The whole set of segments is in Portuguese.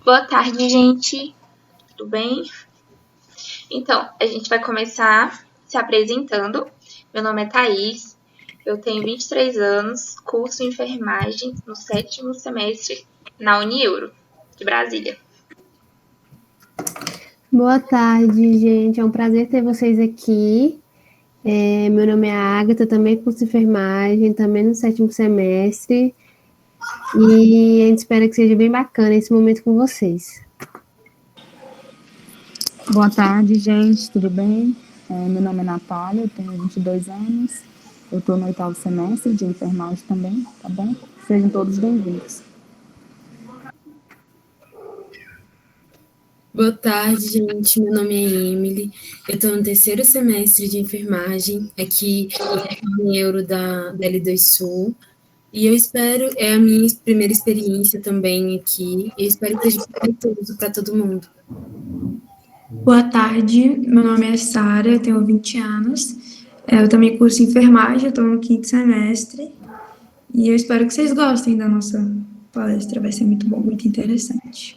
Boa tarde, gente. Tudo bem? Então, a gente vai começar se apresentando. Meu nome é Thaís, eu tenho 23 anos, curso enfermagem no 7º semestre na Unieuro, de Brasília. Boa tarde, gente. É um prazer ter vocês aqui. Meu nome é Agatha, também curso enfermagem, também no 7º semestre. E a gente espera que seja bem bacana esse momento com vocês. Boa tarde, gente, tudo bem? Meu nome é Natália, eu tenho 22 anos, eu estou no 8º semestre de enfermagem também, tá bom? Sejam todos bem-vindos. Boa tarde, gente. Meu nome é Emily. Eu estou no 3º semestre de enfermagem aqui no Euro da L2 Sul. E eu espero, é a minha primeira experiência também aqui. Eu espero que seja proveitoso para todo mundo. Boa tarde, meu nome é Sara, eu tenho 20 anos. Eu também curso enfermagem, eu estou no 5º semestre. E eu espero que vocês gostem da nossa palestra, vai ser muito bom, muito interessante.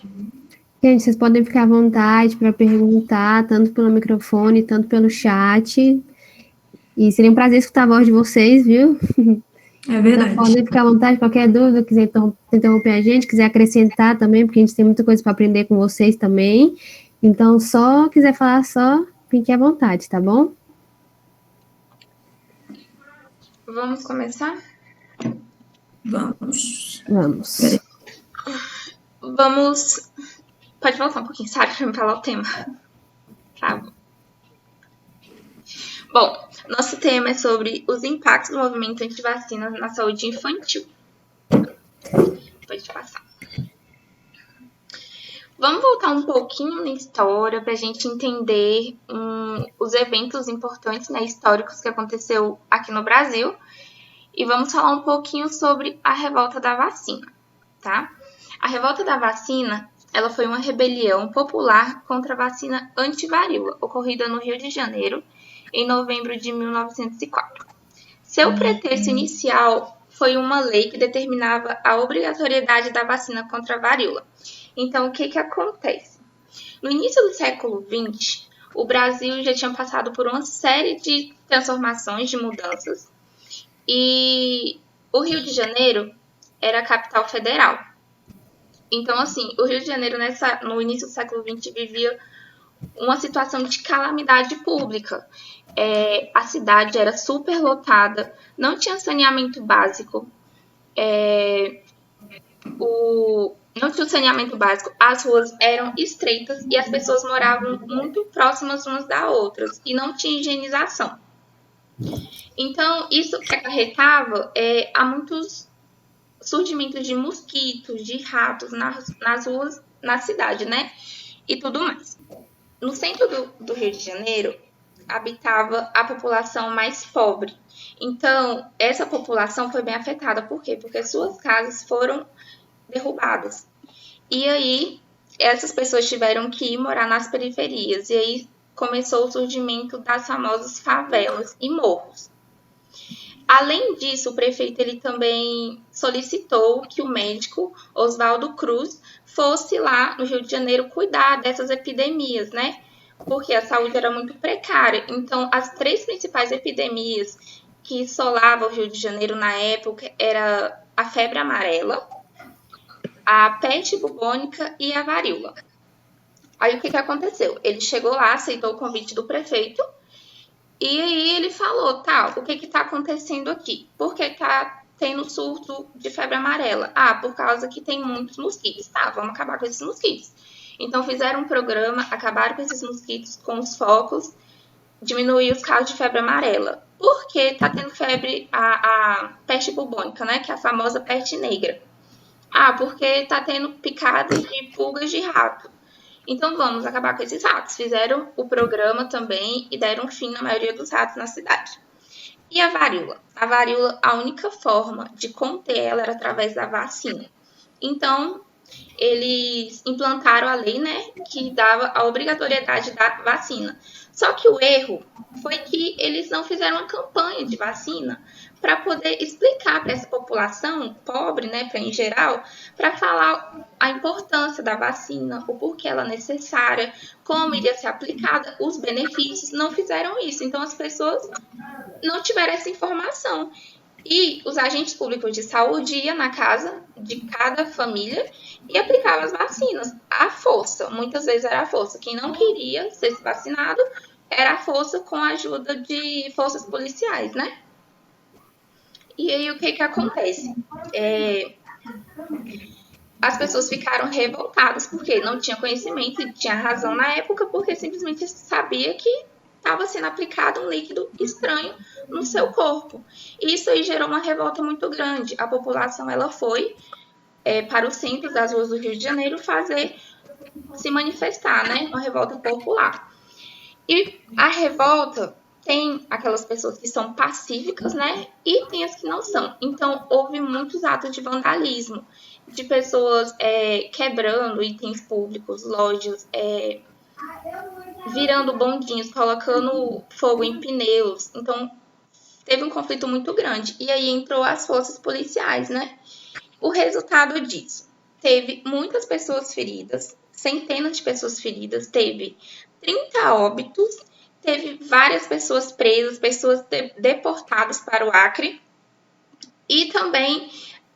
Gente, vocês podem ficar à vontade para perguntar, tanto pelo microfone, tanto pelo chat. E seria um prazer escutar a voz de vocês, viu? É verdade. Então, podem ficar à vontade, qualquer dúvida, quiser interromper a gente, quiser acrescentar também, porque a gente tem muita coisa para aprender com vocês também. Então, só quiser falar, só fique à vontade, tá bom? Vamos começar? Vamos. Vamos. Pode voltar um pouquinho, sabe, para me falar o tema. Tá bom. Bom, nosso tema é sobre os impactos do movimento anti-vacina na saúde infantil. Pode passar. Vamos voltar um pouquinho na história para a gente entender os eventos importantes, né, históricos que aconteceu aqui no Brasil. E vamos falar um pouquinho sobre a revolta da vacina, tá? A revolta da vacina, ela foi uma rebelião popular contra a vacina anti-varíola, ocorrida no Rio de Janeiro, em novembro de 1904. Seu pretexto inicial foi uma lei que determinava a obrigatoriedade da vacina contra a varíola. Então, o que acontece? No início do século XX, o Brasil já tinha passado por uma série de transformações, de mudanças, e o Rio de Janeiro era a capital federal. Então, assim, o Rio de Janeiro, no início do século XX, vivia uma situação de calamidade pública. A cidade era superlotada, não tinha saneamento básico, não tinha saneamento básico, as ruas eram estreitas e as pessoas moravam muito próximas umas das outras e não tinha higienização. Então, isso acarretava a muitos surgimentos de mosquitos, de ratos nas ruas, na cidade, né? E tudo mais. No centro do Rio de Janeiro, habitava a população mais pobre. Então, essa população foi bem afetada. Por quê? Porque suas casas foram derrubadas. E aí, essas pessoas tiveram que ir morar nas periferias. E aí, começou o surgimento das famosas favelas e morros. Além disso, o prefeito ele também solicitou que o médico Oswaldo Cruz fosse lá no Rio de Janeiro cuidar dessas epidemias, né? Porque a saúde era muito precária. Então, as 3 principais epidemias que assolavam o Rio de Janeiro na época era a febre amarela, a peste bubônica e a varíola. Aí, o que aconteceu? Ele chegou lá, aceitou o convite do prefeito, e aí ele falou, tá, o que está acontecendo aqui? Por que está tendo surto de febre amarela? Ah, por causa que tem muitos mosquitos. Tá, vamos acabar com esses mosquitos. Então fizeram um programa, acabaram com esses mosquitos, com os focos, diminuir os casos de febre amarela. Por que está tendo febre, a peste bubônica, né, que é a famosa peste negra? Ah, porque está tendo picadas de pulgas de rato. Então, vamos acabar com esses ratos. Fizeram o programa também e deram fim na maioria dos ratos na cidade. E a varíola? A varíola, a única forma de conter ela era através da vacina. Então, eles implantaram a lei, né, que dava a obrigatoriedade da vacina. Só que o erro foi que eles não fizeram uma campanha de vacina para poder explicar para essa população pobre, né, em geral, para falar a importância da vacina, o porquê ela é necessária, como iria ser aplicada, os benefícios. Não fizeram isso, então as pessoas não tiveram essa informação. E os agentes públicos de saúde iam na casa de cada família e aplicavam as vacinas à força. Muitas vezes era à força. Quem não queria ser vacinado era à força com a ajuda de forças policiais, né? E aí o que acontece? As pessoas ficaram revoltadas porque não tinha conhecimento e tinha razão na época, porque simplesmente sabia que estava sendo aplicado um líquido estranho no seu corpo. E isso aí gerou uma revolta muito grande. A população ela foi para os centros das ruas do Rio de Janeiro se manifestar, né? Uma revolta popular. E a revolta tem aquelas pessoas que são pacíficas, né? E tem as que não são. Então, houve muitos atos de vandalismo, de pessoas quebrando itens públicos, lojas, virando bondinhos, colocando fogo em pneus. Então, teve um conflito muito grande. E aí entrou as forças policiais, né? O resultado disso, teve muitas pessoas feridas, centenas de pessoas feridas, teve 30 óbitos, teve várias pessoas presas, pessoas deportadas para o Acre. E também,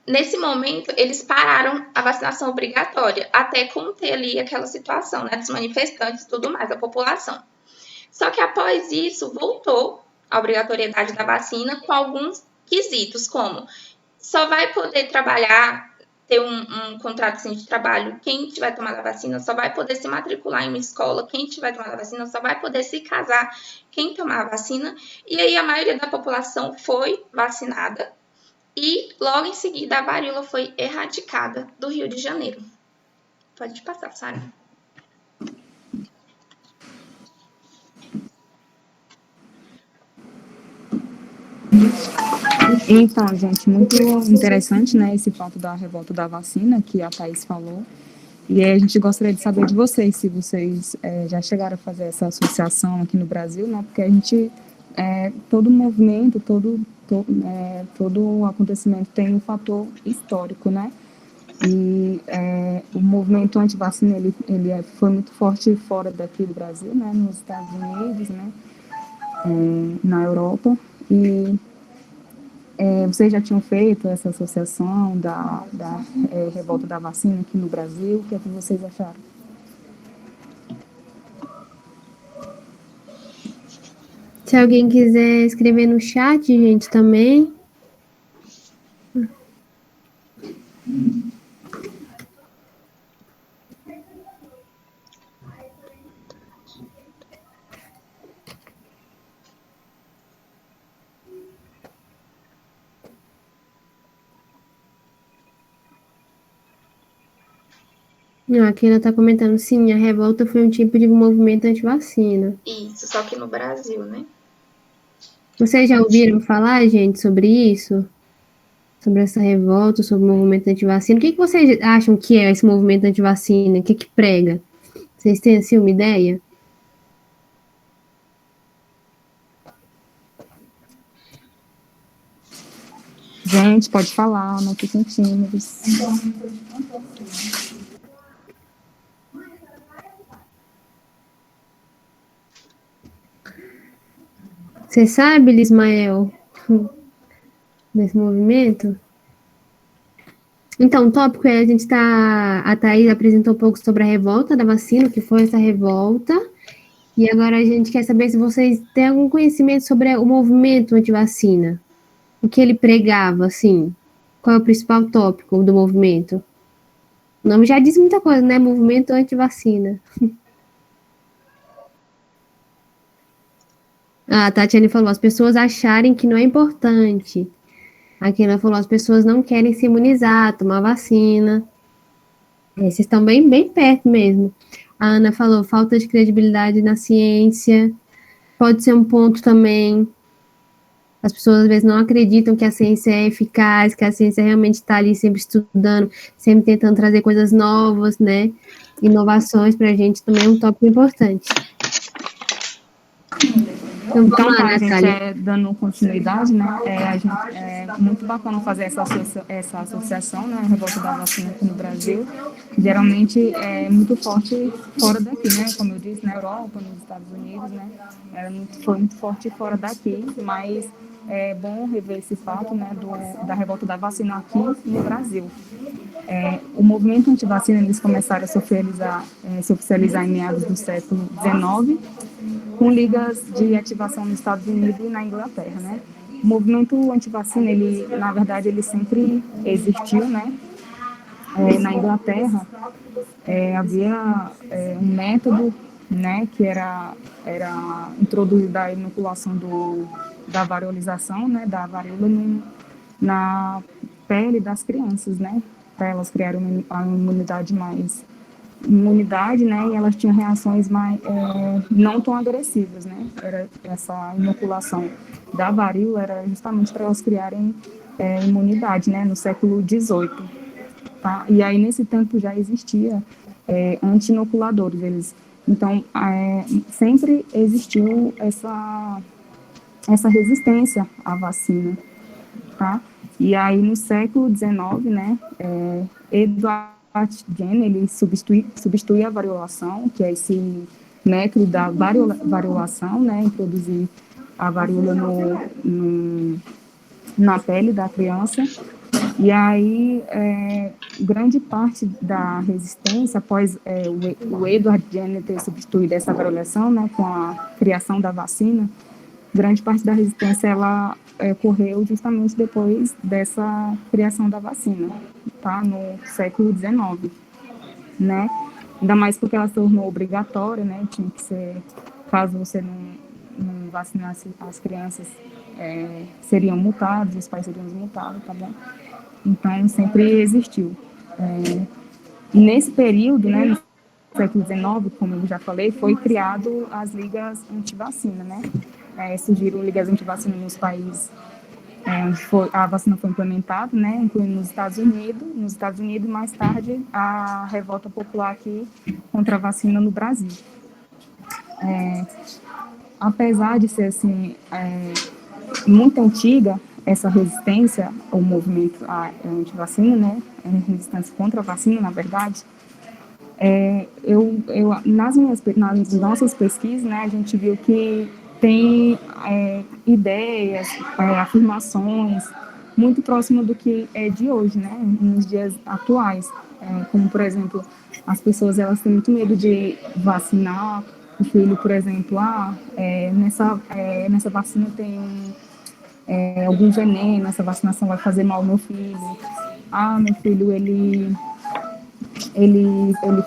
nesse momento, eles pararam a vacinação obrigatória, até conter ali aquela situação, né, dos manifestantes e tudo mais, a população. Só que após isso, voltou a obrigatoriedade da vacina com alguns quesitos, como só vai poder trabalhar, ter um contrato assim, de trabalho quem tiver tomado a vacina, só vai poder se matricular em uma escola quem tiver tomado a vacina, só vai poder se casar quem tomar a vacina. E aí a maioria da população foi vacinada e logo em seguida a varíola foi erradicada do Rio de Janeiro. Pode passar, Sara. Então, gente, muito interessante, né, esse fato da revolta da vacina que a Thaís falou. E aí a gente gostaria de saber de vocês, se vocês já chegaram a fazer essa associação aqui no Brasil, né, porque a gente, todo movimento, todo acontecimento tem um fator histórico, né, e o movimento anti-vacina, ele foi muito forte fora daqui do Brasil, né, nos Estados Unidos, né, na Europa, e vocês já tinham feito essa associação da revolta da vacina aqui no Brasil? O que é que vocês acharam? Se alguém quiser escrever no chat, gente, também. Não, aqui ela está comentando, sim, a revolta foi um tipo de movimento anti-vacina. Isso, só que no Brasil, né? Vocês já ouviram falar, gente, sobre isso? Sobre essa revolta, sobre o movimento anti-vacina? O que vocês acham que é esse movimento anti-vacina? O que prega? Vocês têm, assim, uma ideia? Gente, pode falar, não fiquem tímidos. Você sabe, Lismael, desse movimento? Então, o tópico é, a Thaís apresentou um pouco sobre a revolta da vacina, o que foi essa revolta, e agora a gente quer saber se vocês têm algum conhecimento sobre o movimento anti-vacina, o que ele pregava, assim, qual é o principal tópico do movimento? O nome já diz muita coisa, né? Movimento anti-vacina. A Tatiane falou, as pessoas acharem que não é importante. A Keila falou, as pessoas não querem se imunizar, tomar vacina. Vocês estão bem perto mesmo. A Ana falou, falta de credibilidade na ciência. Pode ser um ponto também. As pessoas às vezes não acreditam que a ciência é eficaz, que a ciência realmente está ali sempre estudando, sempre tentando trazer coisas novas, né? Inovações para a gente também é um tópico importante. Então, Então, vamos lá, tá, gente, Natália. dando continuidade, né, é muito bacana fazer essa associação, né, a revolta da vacina aqui no Brasil. Geralmente é muito forte fora daqui, né, como eu disse, na Europa, nos Estados Unidos, né, foi muito forte fora daqui, mas é bom rever esse fato, né, da revolta da vacina aqui no Brasil. O movimento antivacina, eles começaram a se oficializar em meados do século XIX, com ligas de ativação nos Estados Unidos e na Inglaterra, né? O movimento antivacina, ele, na verdade, ele sempre existiu, né? Na Inglaterra, havia um método, né, que era introduzido a inoculação da variolização, né, da varíola na pele das crianças, né, para elas criarem a imunidade, né, e elas tinham reações não tão agressivas, né, era essa inoculação da varíola era justamente para elas criarem imunidade, né, no século XVIII, tá? E aí nesse tempo já existia anti-inoculadores, então sempre existiu essa resistência à vacina, tá? E aí no século XIX, né, Edward Jenner, ele substitui a variolação, que é esse método da variolação, né, introduzir a varíola na pele da criança. E aí, grande parte da resistência, após o Edward Jenner ter substituído essa variolação, né, com a criação da vacina, grande parte da resistência ela ocorreu justamente depois dessa criação da vacina, tá? No século XIX, né? Ainda mais porque ela se tornou obrigatória, né? Tinha que ser, caso você não vacinasse as crianças, seriam multados, os pais seriam multados, tá bom? Então, sempre existiu. Nesse período, né, no século XIX, como eu já falei, foi criado as ligas antivacina, né? Surgiram ligas antivacina nos países onde a vacina foi implementada, né, incluindo nos Estados Unidos e mais tarde a revolta popular aqui contra a vacina no Brasil. Apesar de ser assim muito antiga essa resistência ao movimento anti-vacina, né, resistência contra a vacina, na verdade, nas nossas pesquisas, né, a gente viu que tem ideias, afirmações muito próximas do que é de hoje, né, nos dias atuais, como por exemplo, as pessoas elas têm muito medo de vacinar o filho, por exemplo, nessa vacina tem algum veneno, essa vacinação vai fazer mal ao meu filho, meu filho ele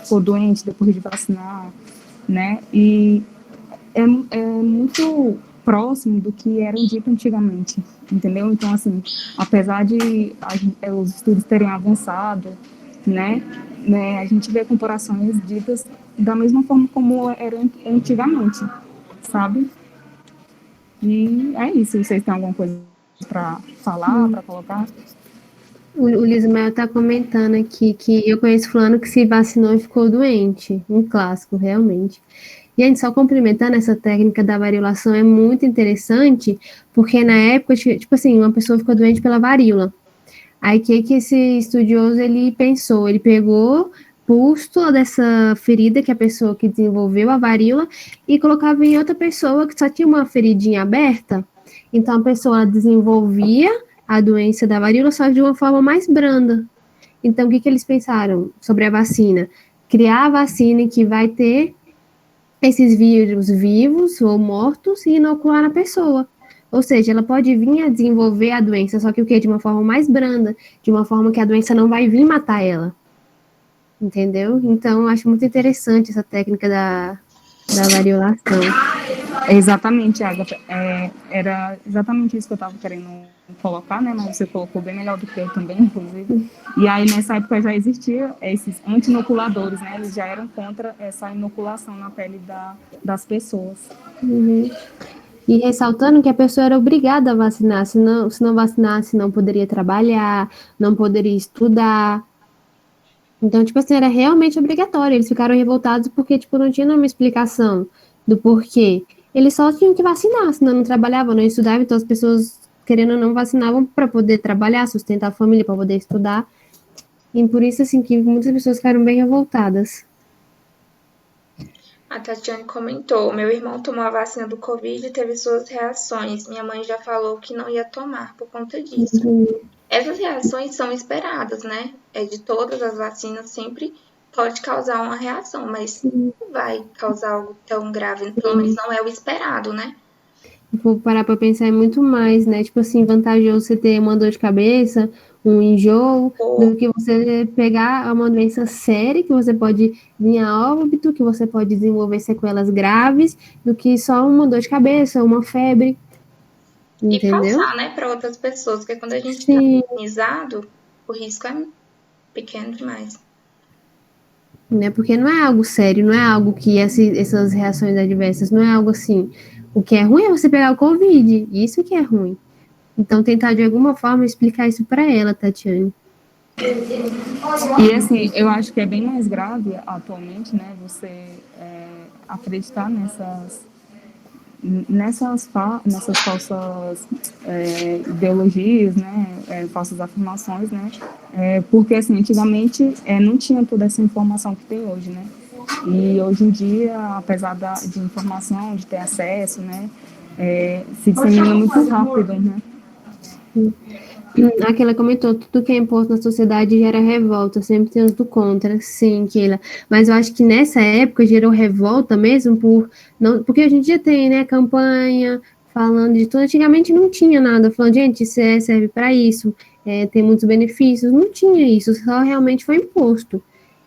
ficou doente depois de vacinar, né? E é muito próximo do que era dito antigamente, entendeu? Então, assim, apesar de os estudos terem avançado, né, a gente vê comparações ditas da mesma forma como era antigamente, sabe? E é isso. Vocês têm alguma coisa para falar, para colocar? O Lismael está comentando aqui que eu conheço fulano que se vacinou e ficou doente. Um clássico, realmente. E a gente só complementando, essa técnica da variolação é muito interessante, porque na época, tipo assim, uma pessoa ficou doente pela varíola. Aí o que esse estudioso ele pensou? Ele pegou pústula dessa ferida que a pessoa que desenvolveu a varíola e colocava em outra pessoa que só tinha uma feridinha aberta. Então a pessoa desenvolvia a doença da varíola só de uma forma mais branda. Então o que eles pensaram sobre a vacina? Criar a vacina que vai ter esses vírus vivos ou mortos e inocular na pessoa. Ou seja, ela pode vir a desenvolver a doença, só que o quê? De uma forma mais branda, de uma forma que a doença não vai vir matar ela. Entendeu? Então, eu acho muito interessante essa técnica da variolação. Exatamente, Agatha. Era exatamente isso que eu estava querendo colocar, né? Mas você colocou bem melhor do que eu também, inclusive. E aí, nessa época, já existia esses anti-inoculadores, né? Eles já eram contra essa inoculação na pele das pessoas. Uhum. E ressaltando que a pessoa era obrigada a vacinar, se não vacinasse, não poderia trabalhar, não poderia estudar. Então, tipo assim, era realmente obrigatório. Eles ficaram revoltados porque, tipo, não tinha uma explicação do porquê. eles só tinham que vacinar, senão não trabalhavam, não estudavam, então as pessoas, querendo ou não, vacinavam para poder trabalhar, sustentar a família, para poder estudar. E por isso, assim, que muitas pessoas ficaram bem revoltadas. A Tatiane comentou: meu irmão tomou a vacina do Covid e teve suas reações. Minha mãe já falou que não ia tomar por conta disso. Essas reações são esperadas, né? De todas as vacinas sempre pode causar uma reação, mas não vai causar algo tão grave. Pelo menos não é o esperado, né? Vou parar para pensar, é muito mais, né? Tipo assim, vantajoso você ter uma dor de cabeça, um enjoo, do que você pegar uma doença séria, que você pode vir a óbito, que você pode desenvolver sequelas graves, do que só uma dor de cabeça, uma febre. Entendeu? E passar, né, para outras pessoas, porque quando a gente está imunizado, o risco é pequeno demais. Né? Porque não é algo sério, não é algo que essas reações adversas, não é algo assim. O que é ruim é você pegar o Covid, isso que é ruim. Então, tentar de alguma forma explicar isso para ela, Tatiane. E assim, eu acho que é bem mais grave atualmente, né, você acreditar nessas falsas ideologias, né, falsas afirmações, né, porque assim, antigamente não tinha toda essa informação que tem hoje, né, e hoje em dia, apesar de informação, de ter acesso, né, se dissemina muito rápido, né. Aquela comentou, tudo que é imposto na sociedade gera revolta, sempre tem os do contra, sim, Keila. Mas eu acho que nessa época gerou revolta mesmo porque a gente já tem, né, campanha falando de tudo. Antigamente não tinha nada, falando, gente, isso serve para isso, tem muitos benefícios. Não tinha isso, só realmente foi imposto.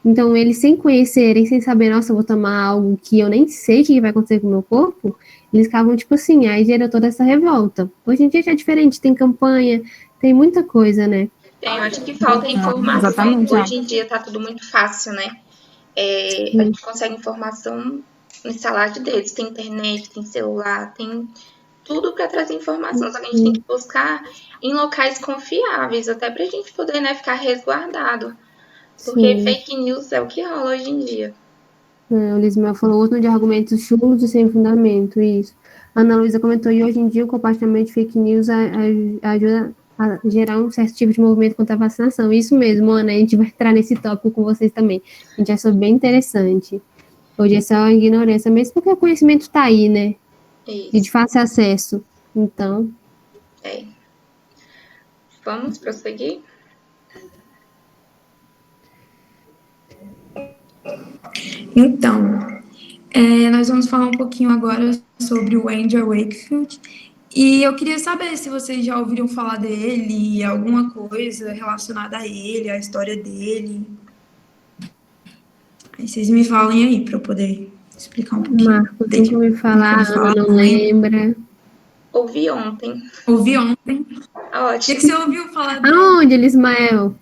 Então, eles sem conhecerem, sem saber, nossa, eu vou tomar algo que eu nem sei o que vai acontecer com o meu corpo, eles ficavam tipo assim, aí gerou toda essa revolta. Hoje em dia já é diferente, tem campanha, tem muita coisa, né? Eu acho que falta informação. Exatamente. Hoje em dia tá tudo muito fácil, né? A gente consegue informação no instalar de dedos. Tem internet, tem celular, tem tudo para trazer informação. Só que a gente tem que buscar em locais confiáveis, até pra gente poder, né, ficar resguardado. Porque fake news é o que rola hoje em dia. O Lismel falou outro de argumentos chulos e sem fundamento, isso. A Ana Luísa comentou, e hoje em dia o compartilhamento de fake news ajuda a gerar um certo tipo de movimento contra a vacinação. Isso mesmo, Ana, a gente vai entrar nesse tópico com vocês também. A gente achou bem interessante. Hoje é só ignorância mesmo, porque o conhecimento está aí, né? Isso. E de fácil acesso. Então. Vamos prosseguir? Então, nós vamos falar um pouquinho agora sobre o Andrew Wakefield. E eu queria saber se vocês já ouviram falar dele, alguma coisa relacionada a ele, a história dele. Aí vocês me falem aí para eu poder explicar um pouquinho. Marcos, tem que me falar, Ana não lembra. Ouvi ontem. Ouvi ontem. Ótimo. O que você ouviu falar dele? Aonde, Lismael?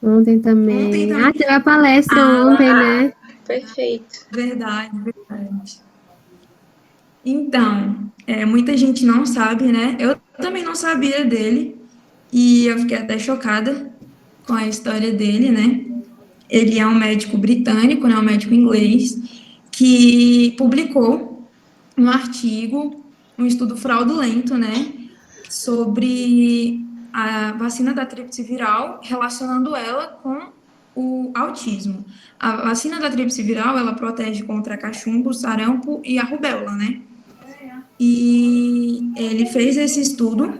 Ontem também. Teve a palestra ontem, né? Perfeito. Verdade. Então, muita gente não sabe, né? Eu também não sabia dele. E eu fiquei até chocada com a história dele, né? Ele é um médico britânico, né? Um médico inglês, que publicou um artigo, um estudo fraudulento, né? Sobre a vacina da tríplice viral, relacionando ela com o autismo. A vacina da tríplice viral, ela protege contra cachumbo, sarampo e a rubéola, né? E ele fez esse estudo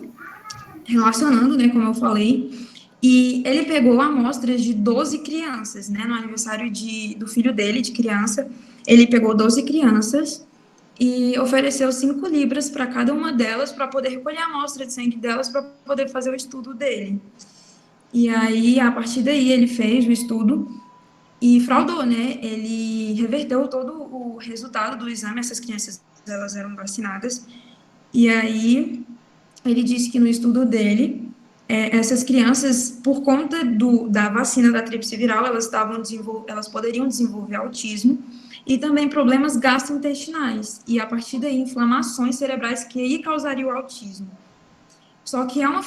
relacionando, né, como eu falei, e ele pegou amostras de 12 crianças, né, no aniversário do filho dele, de criança, ele pegou 12 crianças e ofereceu 5 libras para cada uma delas para poder recolher a amostra de sangue delas para poder fazer o estudo dele. E aí, a partir daí, ele fez o estudo e fraudou, né? Ele reverteu todo o resultado do exame, essas crianças, elas eram vacinadas, e aí ele disse que no estudo dele, essas crianças, por conta da vacina da tríplice viral, elas poderiam desenvolver autismo e também problemas gastrointestinais, e a partir daí inflamações cerebrais que aí causariam o autismo. Só que é uma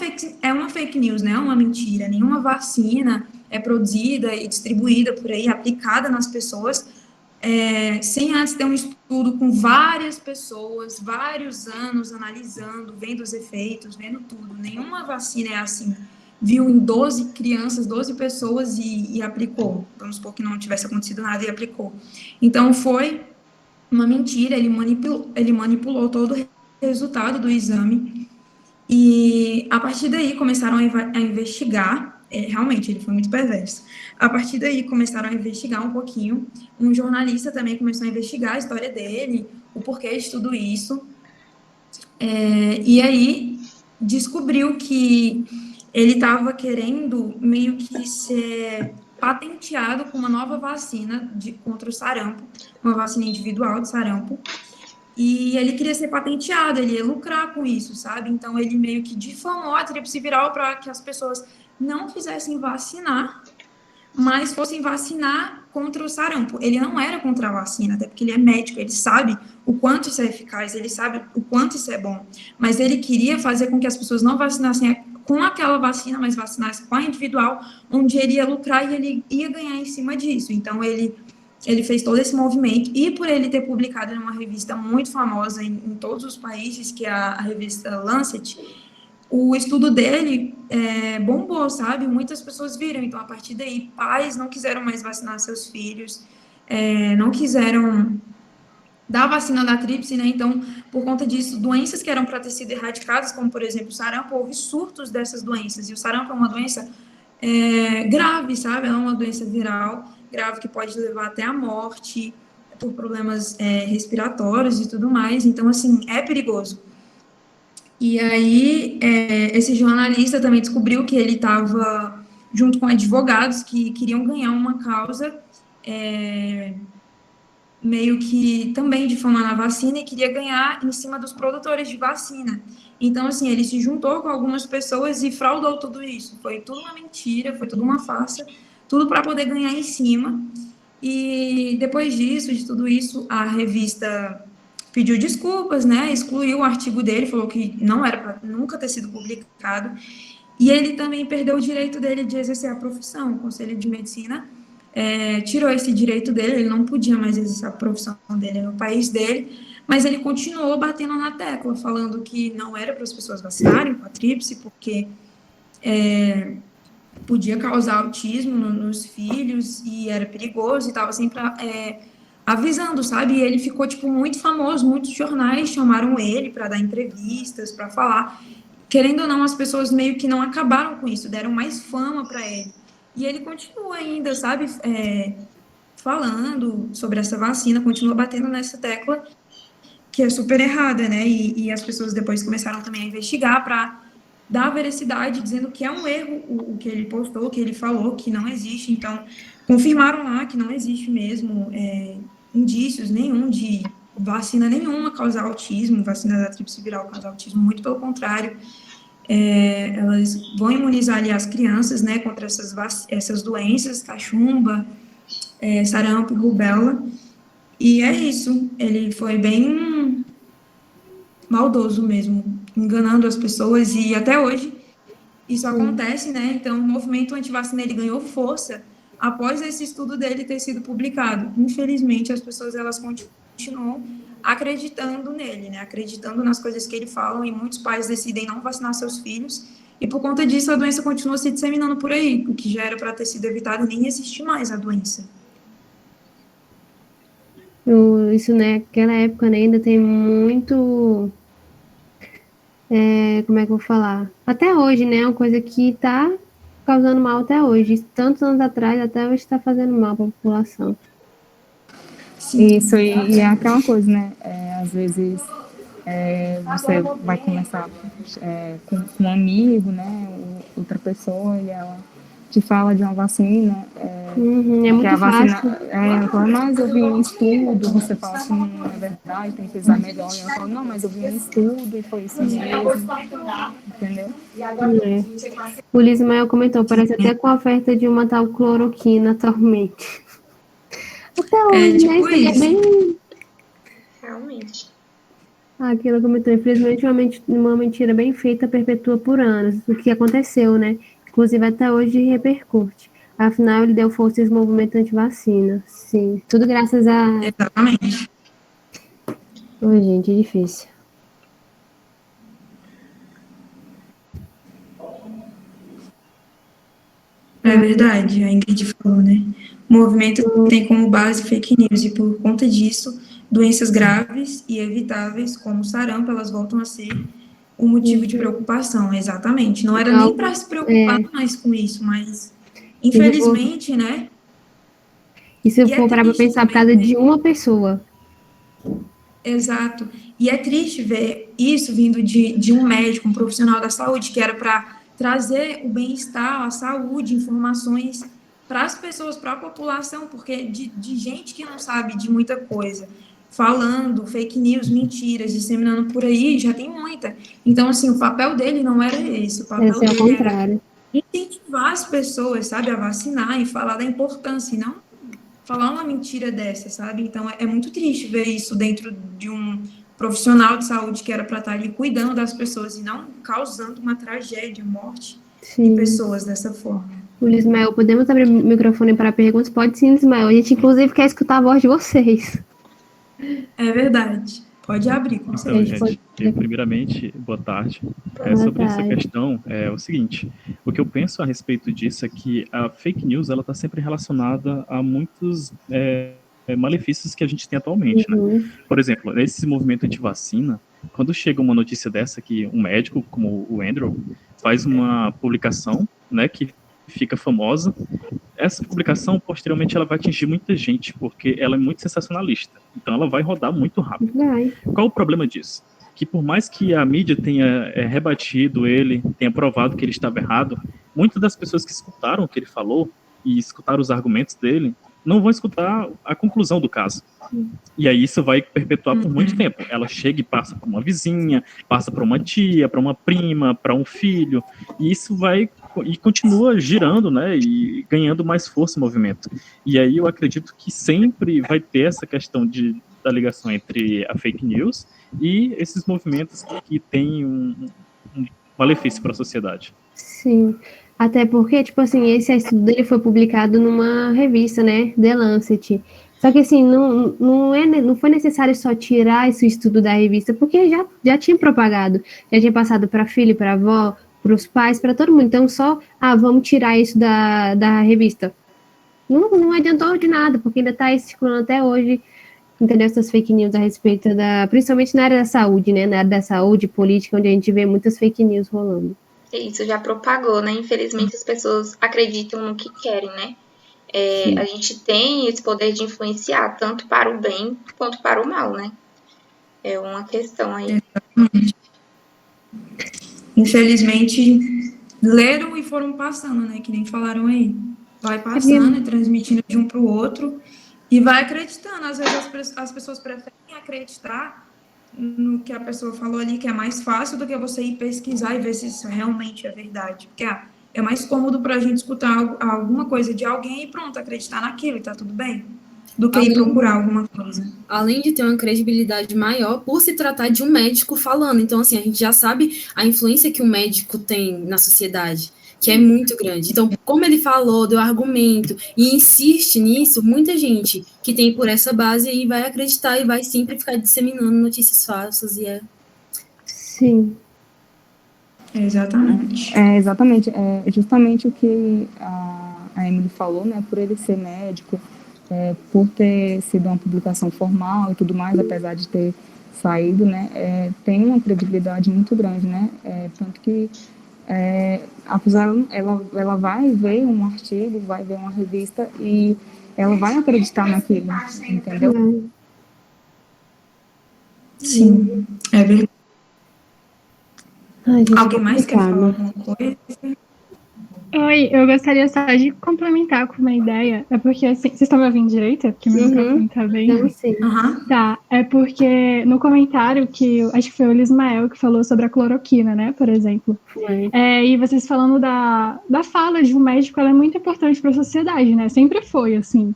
fake news, né? É uma mentira. Nenhuma vacina é produzida e distribuída por aí, aplicada nas pessoas, sem antes ter um estudo com várias pessoas, vários anos analisando, vendo os efeitos, vendo tudo. Nenhuma vacina é assim. Viu em 12 crianças, 12 pessoas e aplicou. Vamos supor que não tivesse acontecido nada e aplicou. Então, foi uma mentira, ele manipulou todo o resultado do exame e a partir daí começaram a investigar, realmente ele foi muito perverso. A partir daí começaram a investigar um pouquinho, um jornalista também começou a investigar a história dele, o porquê de tudo isso, e aí descobriu que ele estava querendo meio que ser patenteado com uma nova vacina contra o sarampo, uma vacina individual de sarampo, e ele queria ser patenteado, ele ia lucrar com isso, sabe? Então ele meio que difamou a tríplice viral para que as pessoas não quisessem vacinar, mas fossem vacinar contra o sarampo. Ele não era contra a vacina, até porque ele é médico, ele sabe o quanto isso é eficaz, ele sabe o quanto isso é bom, mas ele queria fazer com que as pessoas não vacinassem com aquela vacina, mas vacinassem com a individual, onde ele ia lucrar e ele ia ganhar em cima disso. Então ele fez todo esse movimento, e por ele ter publicado em uma revista muito famosa em todos os países, que é a revista Lancet, o estudo dele bombou, sabe? Muitas pessoas viram, então a partir daí pais não quiseram mais vacinar seus filhos, não quiseram dar a vacina da tríplice, né? Então, por conta disso, doenças que eram para ter sido erradicadas, como por exemplo o sarampo, houve surtos dessas doenças, e o sarampo é uma doença grave, sabe? É uma doença viral grave que pode levar até a morte por problemas respiratórios e tudo mais. Então, assim, é perigoso. E aí, esse jornalista também descobriu que ele estava junto com advogados que queriam ganhar uma causa meio que também difamando a vacina e queria ganhar em cima dos produtores de vacina. Então, assim, ele se juntou com algumas pessoas e fraudou tudo isso. Foi tudo uma mentira, foi tudo uma farsa, tudo para poder ganhar em cima. E depois disso, de tudo isso, a revista pediu desculpas, né? Excluiu o artigo dele, falou que não era para nunca ter sido publicado. E ele também perdeu o direito dele de exercer a profissão. O Conselho de Medicina tirou esse direito dele, ele não podia mais exercer a profissão dele no país dele, mas ele continuou batendo na tecla, falando que não era para as pessoas vacinarem com a tríplice, porque podia causar autismo nos filhos e era perigoso, e estava sempre avisando, sabe? E ele ficou, tipo, muito famoso, muitos jornais chamaram ele para dar entrevistas, para falar. Querendo ou não, as pessoas meio que não acabaram com isso, deram mais fama para ele. E ele continua ainda, sabe, falando sobre essa vacina, continua batendo nessa tecla que é super errada, né? E as pessoas depois começaram também a investigar para dar veracidade, dizendo que é um erro o que ele postou, o que ele falou, que não existe. Então, confirmaram lá que não existe mesmo indícios nenhum de vacina nenhuma causar autismo, vacina da tríplice viral causar autismo, muito pelo contrário. Elas vão imunizar ali as crianças, né, contra essas doenças, cachumba, sarampo e rubéola, e é isso, ele foi bem maldoso mesmo, enganando as pessoas, e até hoje isso acontece, né, então o movimento antivacina, ele ganhou força após esse estudo dele ter sido publicado. Infelizmente, as pessoas, elas continuam acreditando nele, né? Acreditando nas coisas que ele fala, e muitos pais decidem não vacinar seus filhos, e por conta disso a doença continua se disseminando por aí, o que já era para ter sido evitado, e nem existe mais a doença. Isso, né, naquela época, né, ainda tem muito, como é que eu vou falar? Até hoje, né, é uma coisa que está causando mal até hoje. Tantos anos atrás, até hoje está fazendo mal para a população. Sim. Isso, e é aquela coisa, né? Às vezes você vai conversar com um amigo, né? Outra pessoa, e ela te fala de uma vacina. É muito que a vacina, fácil. mas eu vi um estudo, você fala assim, não é verdade, tem que pesquisar melhor. E ela fala, não, mas eu vi um estudo e foi isso mesmo. Entendeu? O Lismael comentou, parece até com a oferta de uma tal cloroquina atualmente. Até hoje, tipo né? Isso aí é bem... Realmente. Aquilo comentou, infelizmente, uma mentira bem feita perpetua por anos, o que aconteceu, né? Inclusive, até hoje repercute. Afinal, ele deu força a esse movimento anti-vacina. Sim, tudo graças a... Exatamente. Oi, gente, é difícil. É verdade, a Ingrid falou, né? O movimento tem como base fake news e, por conta disso, doenças graves e evitáveis, como o sarampo, elas voltam a ser um motivo de preocupação, exatamente. Não era nem para se preocupar mais com isso, mas, infelizmente, né? E se eu E é for parar pra triste pensar por também causa ver. de uma pessoa. Exato. E é triste ver isso vindo de um médico, um profissional da saúde, que era para trazer o bem-estar, a saúde, informações para as pessoas, para a população, porque de gente que não sabe de muita coisa, falando fake news, mentiras, disseminando por aí, já tem muita. Então, assim, o papel dele não era esse, o papel Esse é o dele era contrário. incentivar as pessoas, sabe, a vacinar e falar da importância, e não falar uma mentira dessa, sabe? Então é muito triste ver isso dentro de um profissional de saúde que era para estar ali cuidando das pessoas e não causando uma tragédia, morte de Sim. pessoas dessa forma. O Ismael, podemos abrir o microfone para perguntas? Pode sim, Ismael. A gente, inclusive, quer escutar a voz de vocês. É verdade. Pode abrir, com A Então, gente certeza. pode... gente, primeiramente, boa tarde. Boa Sobre essa tarde. questão, é o seguinte: o que eu penso a respeito disso é que a fake news ela está sempre relacionada a muitos malefícios que a gente tem atualmente, né? Por exemplo, nesse movimento anti-vacina, quando chega uma notícia dessa que um médico como o Andrew faz uma publicação, né, que fica famosa, essa publicação posteriormente ela vai atingir muita gente porque ela é muito sensacionalista, então ela vai rodar muito rápido. Vai. Qual o problema disso? Que por mais que a mídia tenha rebatido ele, tenha provado que ele estava errado, muitas das pessoas que escutaram o que ele falou e escutaram os argumentos dele não vão escutar a conclusão do caso. E aí isso vai perpetuar por muito tempo. Ela chega e passa para uma vizinha, passa para uma tia, para uma prima, para um filho, e isso vai e continua girando, né, e ganhando mais força o movimento. E aí eu acredito que sempre vai ter essa questão da ligação entre a fake news e esses movimentos que têm um malefício para a sociedade. Sim. Até porque, tipo assim, esse estudo dele foi publicado numa revista, né? The Lancet. Só que, assim, não foi necessário só tirar esse estudo da revista, porque já tinha propagado. Já tinha passado para filho, para avó, para os pais, para todo mundo. Então, vamos tirar isso da revista. Não adiantou de nada, porque ainda está circulando até hoje, entendeu? Essas fake news a respeito principalmente na área da saúde, né? Na área da saúde, política, onde a gente vê muitas fake news rolando. Isso já propagou, né? Infelizmente as pessoas acreditam no que querem, né? A gente tem esse poder de influenciar tanto para o bem quanto para o mal, né? É uma questão aí. Exatamente. Infelizmente, leram e foram passando, né? Que nem falaram aí. Vai passando e transmitindo de um para o outro e vai acreditando. Às vezes as pessoas preferem acreditar no que a pessoa falou ali, que é mais fácil do que você ir pesquisar e ver se isso realmente é verdade. Porque é mais cômodo para a gente escutar alguma coisa de alguém e pronto, acreditar naquilo e tá tudo bem, do que ir procurar alguma coisa. Além de ter uma credibilidade maior por se tratar de um médico falando. Então, assim, a gente já sabe a influência que o médico tem na sociedade, que é muito grande. Então, como ele falou, deu argumento e insiste nisso, muita gente que tem por essa base aí vai acreditar e vai sempre ficar disseminando notícias falsas Sim. Exatamente. Exatamente. É justamente o que a Emily falou, né? Por ele ser médico, por ter sido uma publicação formal e tudo mais, apesar de ter saído, né? Tem uma credibilidade muito grande, né? Tanto que a pessoa, ela vai ver um artigo, vai ver uma revista e ela vai acreditar naquilo, entendeu? Sim, é verdade. Ai, gente, Alguém mais quer falar alguma coisa? Oi, eu gostaria só de complementar com uma ideia. É porque, assim, vocês estão me ouvindo direito? Porque meu microfone tá bem... Então, sim. Tá, é porque no comentário que, acho que foi o Lismael que falou sobre a cloroquina, né, por exemplo. E vocês falando da fala de um médico, ela é muito importante para a sociedade, né? Sempre foi, assim.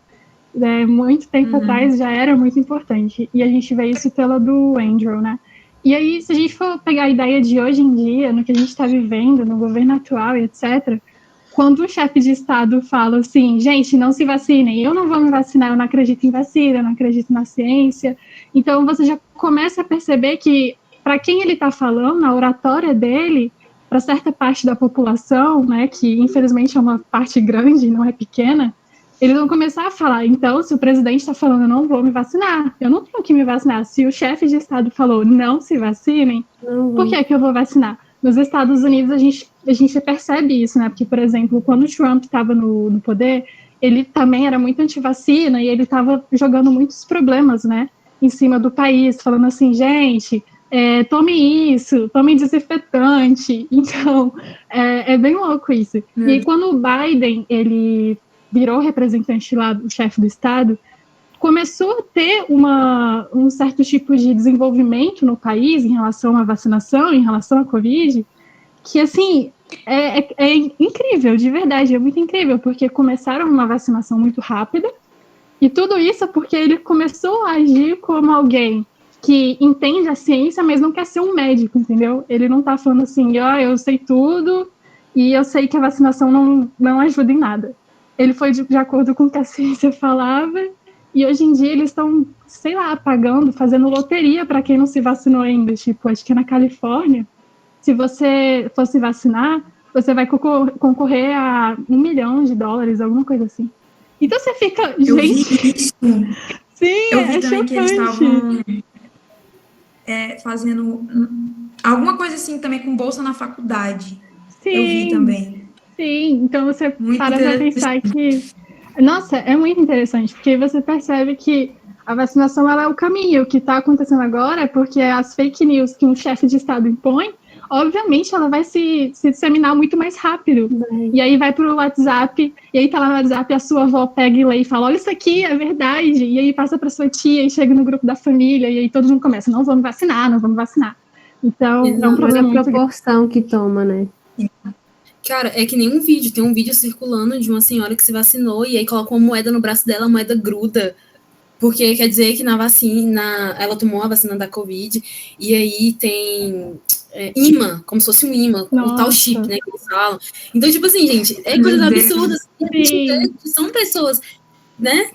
Muito tempo atrás já era muito importante. E a gente vê isso pela do Andrew, né? E aí, se a gente for pegar a ideia de hoje em dia, no que a gente está vivendo, no governo atual e etc., quando o chefe de Estado fala assim, gente, não se vacinem, eu não vou me vacinar, eu não acredito em vacina, eu não acredito na ciência. Então, você já começa a perceber que, para quem ele está falando, a oratória dele, para certa parte da população, né, que infelizmente é uma parte grande, não é pequena, eles vão começar a falar, então, se o presidente está falando, eu não vou me vacinar, eu não tenho que me vacinar. Se o chefe de Estado falou, não se vacinem, por que eu vou vacinar? Nos Estados Unidos, a gente percebe isso, né? Porque, por exemplo, quando o Trump estava no poder, ele também era muito anti-vacina e ele estava jogando muitos problemas, né? Em cima do país, falando assim, gente, tome isso, tome desinfetante. Então, é bem louco isso. E aí, quando o Biden, ele virou representante lá, o chefe do Estado, começou a ter um certo tipo de desenvolvimento no país em relação à vacinação, em relação à Covid, que, assim, é incrível, de verdade, é muito incrível, porque começaram uma vacinação muito rápida, e tudo isso porque ele começou a agir como alguém que entende a ciência, mas não quer ser um médico, entendeu? Ele não tá falando assim, eu sei tudo, e eu sei que a vacinação não ajuda em nada. Ele foi de acordo com o que a ciência falava, e hoje em dia eles estão, sei lá, pagando, fazendo loteria para quem não se vacinou ainda. Tipo, acho que na Califórnia, se você for se vacinar, você vai concorrer a $1 milhão, alguma coisa assim. Então você fica, Eu vi gente... isso. Sim, Eu vi é também que eles chocante. estavam fazendo alguma coisa assim também com bolsa na faculdade. Eu vi também. Sim, então você Muito para pra pensar que... Nossa, é muito interessante, porque você percebe que a vacinação ela é o caminho. O que está acontecendo agora é porque as fake news que um chefe de Estado impõe, obviamente ela vai se disseminar muito mais rápido. E aí vai para o WhatsApp, e aí tá lá no WhatsApp, a sua avó pega e lê e fala, olha isso aqui, é verdade. E aí passa para sua tia e chega no grupo da família, e aí todo mundo começa, não vamos vacinar, não vamos vacinar. Então, é um problema muito proporção que toma, né? Cara, é que nem um vídeo. Tem um vídeo circulando de uma senhora que se vacinou e aí coloca uma moeda no braço dela, a moeda gruda. Porque quer dizer que na vacina, ela tomou a vacina da Covid e aí tem imã, como se fosse um imã, o tal chip, né, que eles falam. Então, tipo assim, gente, coisas absurdas. E a gente vê que são pessoas, né?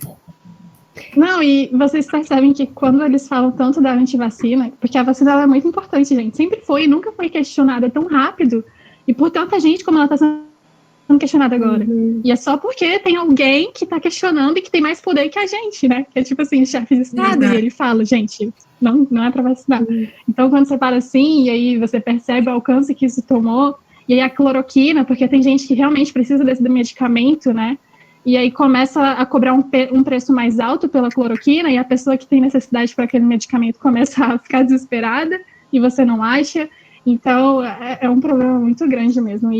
Não, e vocês percebem que quando eles falam tanto da antivacina, porque a vacina ela é muito importante, gente, sempre foi e nunca foi questionada tão rápido e por tanta gente como ela está sendo questionada agora. E é só porque tem alguém que está questionando e que tem mais poder que a gente, né? Que é tipo assim, o chefe de Estado, e ele fala, gente, não é para vacinar. Então, quando você para assim, e aí você percebe o alcance que isso tomou, e aí a cloroquina, porque tem gente que realmente precisa desse medicamento, né? E aí começa a cobrar um preço mais alto pela cloroquina, e a pessoa que tem necessidade para aquele medicamento começa a ficar desesperada, e você não acha. Então, é um problema muito grande mesmo.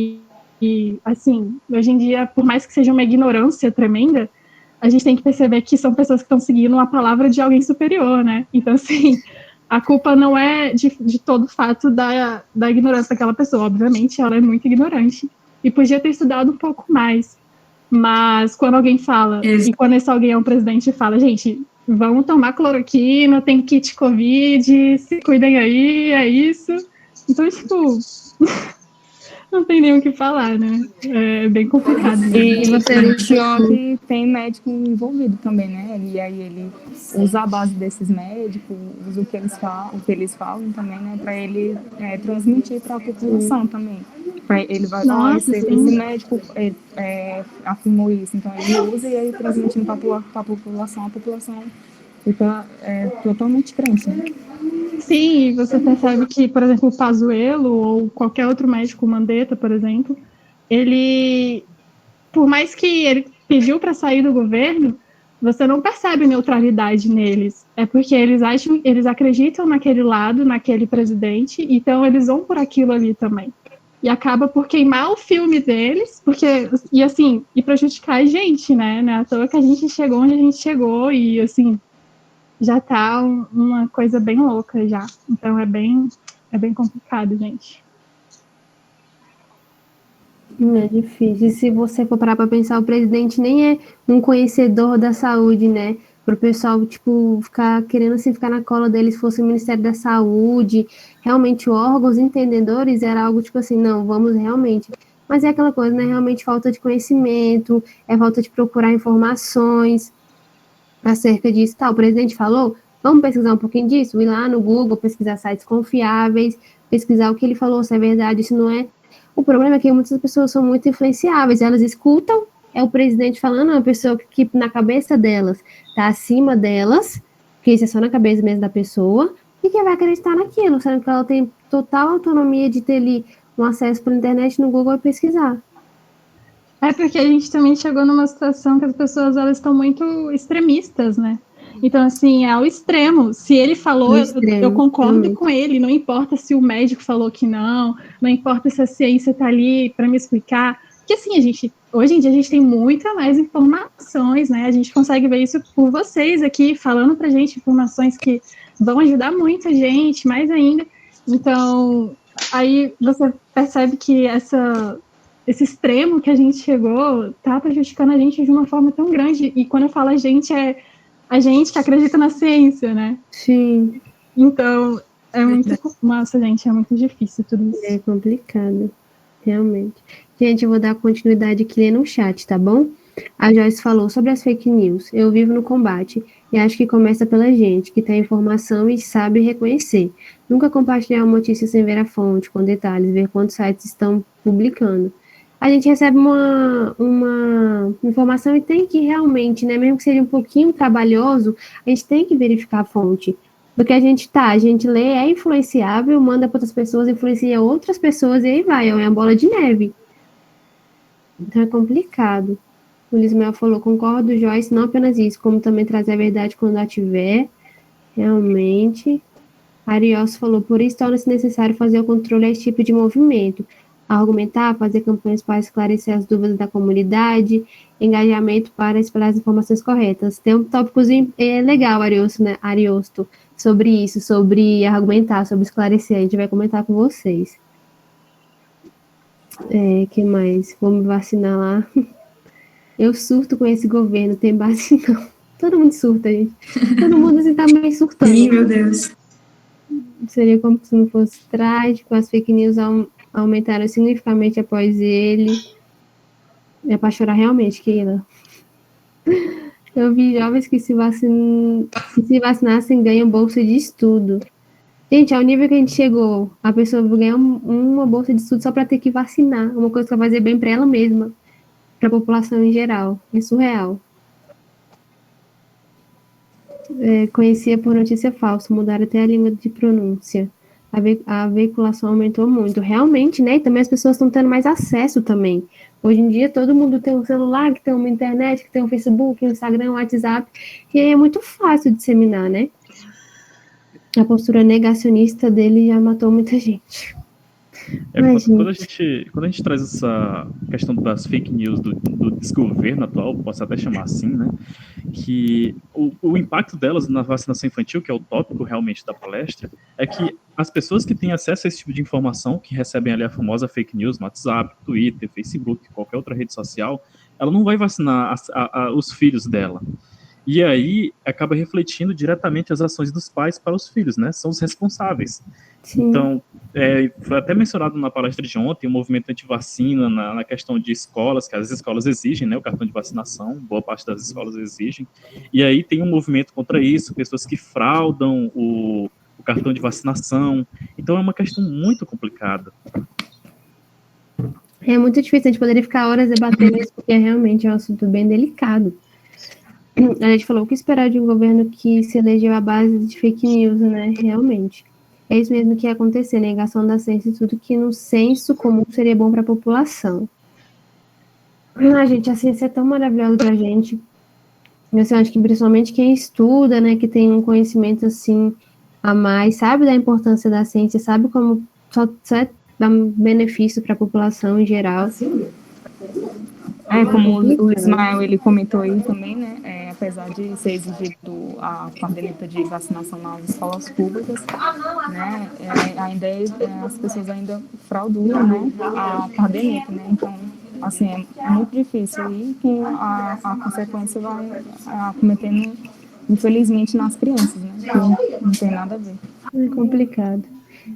E, assim, hoje em dia, por mais que seja uma ignorância tremenda, a gente tem que perceber que são pessoas que estão seguindo a palavra de alguém superior, né? Então, assim, a culpa não é de todo o fato da ignorância daquela pessoa. Obviamente, ela é muito ignorante e podia ter estudado um pouco mais. Mas quando alguém fala, e quando esse alguém é um presidente e fala, gente, vamos tomar cloroquina, tem kit Covid, se cuidem aí, é isso. Então, tipo... Não tem nem o que falar, né? É bem complicado. E pior que tem médico envolvido também, né? E aí ele usa a base desses médicos, usa o que eles falam também, né? Para ele transmitir para a população também. Ele vai, esse médico afirmou isso, então ele usa e aí transmitindo para a população fica totalmente crente, né? Sim, você percebe que, por exemplo, o Pazuello ou qualquer outro médico, o Mandetta, por exemplo, ele, por mais que ele pediu para sair do governo, você não percebe neutralidade neles. É porque eles acreditam naquele lado, naquele presidente, então eles vão por aquilo ali também. E acaba por queimar o filme deles, e prejudicar a gente, né? Não é à toa que a gente chegou onde a gente chegou e, assim, já tá uma coisa bem louca já. Então é bem complicado, gente. É difícil. E se você for parar para pensar, o presidente nem é um conhecedor da saúde, né? Para o pessoal, tipo, ficar querendo assim, ficar na cola dele se fosse o Ministério da Saúde, realmente órgãos entendedores, era algo tipo assim, não, vamos realmente Mas é aquela coisa, né? Realmente falta de conhecimento, é falta de procurar informações acerca disso. Tá, o presidente falou, vamos pesquisar um pouquinho disso, ir lá no Google, pesquisar sites confiáveis, pesquisar o que ele falou, se é verdade, se não é. O problema é que muitas pessoas são muito influenciáveis, elas escutam, é o presidente falando, é uma pessoa que na cabeça delas tá acima delas, porque isso é só na cabeça mesmo da pessoa, e que vai acreditar naquilo, sendo que ela tem total autonomia de ter ali um acesso pela internet no Google e pesquisar. É porque a gente também chegou numa situação que as pessoas elas estão muito extremistas, né? Então, assim, é ao extremo. Se ele falou, eu concordo realmente. com ele, não importa se o médico falou que não importa se a ciência está ali para me explicar. Porque, assim, hoje em dia a gente tem muita mais informações, né? A gente consegue ver isso por vocês aqui, falando pra gente informações que vão ajudar muito a gente, mais ainda. Então, aí você percebe que esse extremo que a gente chegou tá prejudicando a gente de uma forma tão grande. E quando eu falo a gente, é a gente que acredita na ciência, né? Sim. Então, é muito... Nossa, gente, é muito difícil tudo isso. É complicado, realmente. Gente, eu vou dar continuidade aqui lendo o chat, tá bom? A Joyce falou sobre as fake news. Eu vivo no combate e acho que começa pela gente, que tem informação e sabe reconhecer. Nunca compartilhar uma notícia sem ver a fonte, com detalhes, ver quantos sites estão publicando. A gente recebe uma informação e tem que realmente, né, mesmo que seja um pouquinho trabalhoso, a gente tem que verificar a fonte. Porque a gente lê, é influenciável, manda para outras pessoas, influencia outras pessoas e aí vai, é uma bola de neve. Então é complicado. O Lismael falou, concordo, Joyce, não apenas isso, como também trazer a verdade quando a tiver, realmente. Arios falou, por isso torna-se necessário fazer o controle a esse tipo de movimento, argumentar, fazer campanhas para esclarecer as dúvidas da comunidade, engajamento para espalhar as informações corretas. Tem um tópicozinho legal, Ariosto, sobre isso, sobre argumentar, sobre esclarecer, a gente vai comentar com vocês. Que mais? Vamos vacinar lá. Eu surto com esse governo, tem base não. Todo mundo surta, gente. Todo mundo assim, tá meio surtando. Ih, meu Deus. Seria como se não fosse trágico, as fake news aumentaram significativamente após ele. É para chorar realmente, Keila. Eu vi jovens que se vacinassem ganham bolsa de estudo. Gente, ao nível que a gente chegou, a pessoa ganha uma bolsa de estudo só para ter que vacinar. Uma coisa que vai fazer bem para ela mesma, para a população em geral. É surreal. Conhecia por notícia falsa, mudaram até a língua de pronúncia. A veiculação aumentou muito. Realmente, né? E também as pessoas estão tendo mais acesso também. Hoje em dia, todo mundo tem um celular, que tem uma internet, que tem um Facebook, um Instagram, um WhatsApp, e aí é muito fácil disseminar, né? A postura negacionista dele já matou muita gente. Quando a gente traz essa questão das fake news do desgoverno atual, posso até chamar assim, né? Que o impacto delas na vacinação infantil, que é o tópico realmente da palestra, é que as pessoas que têm acesso a esse tipo de informação, que recebem ali a famosa fake news no WhatsApp, Twitter, Facebook, qualquer outra rede social, ela não vai vacinar os filhos dela. E aí acaba refletindo diretamente as ações dos pais para os filhos, né? São os responsáveis. Sim. Então, foi até mencionado na palestra de ontem o movimento anti-vacina na questão de escolas, que as escolas exigem, né, o cartão de vacinação, boa parte das escolas exigem. E aí tem um movimento contra isso, pessoas que fraudam o cartão de vacinação. Então é uma questão muito complicada. É muito difícil, a gente poderia ficar horas debatendo isso, porque realmente é um assunto bem delicado. A gente falou, o que esperar de um governo que se elegeu à base de fake news, né? Realmente. É isso mesmo que ia acontecer, negação da ciência e tudo que no senso comum seria bom para a população. Gente, a ciência é tão maravilhosa pra gente. Eu acho que principalmente quem estuda, né, que tem um conhecimento assim a mais, sabe da importância da ciência, sabe como só dá um benefício para a população em geral. Como o Ismael ele comentou aí também, né? Apesar de ser exigido a caderneta de vacinação nas escolas públicas, né? As pessoas ainda fraudulam, né? A caderneta, né? Então, assim, é muito difícil e que a consequência vai acometendo, infelizmente, nas crianças, né? Que não tem nada a ver. É complicado.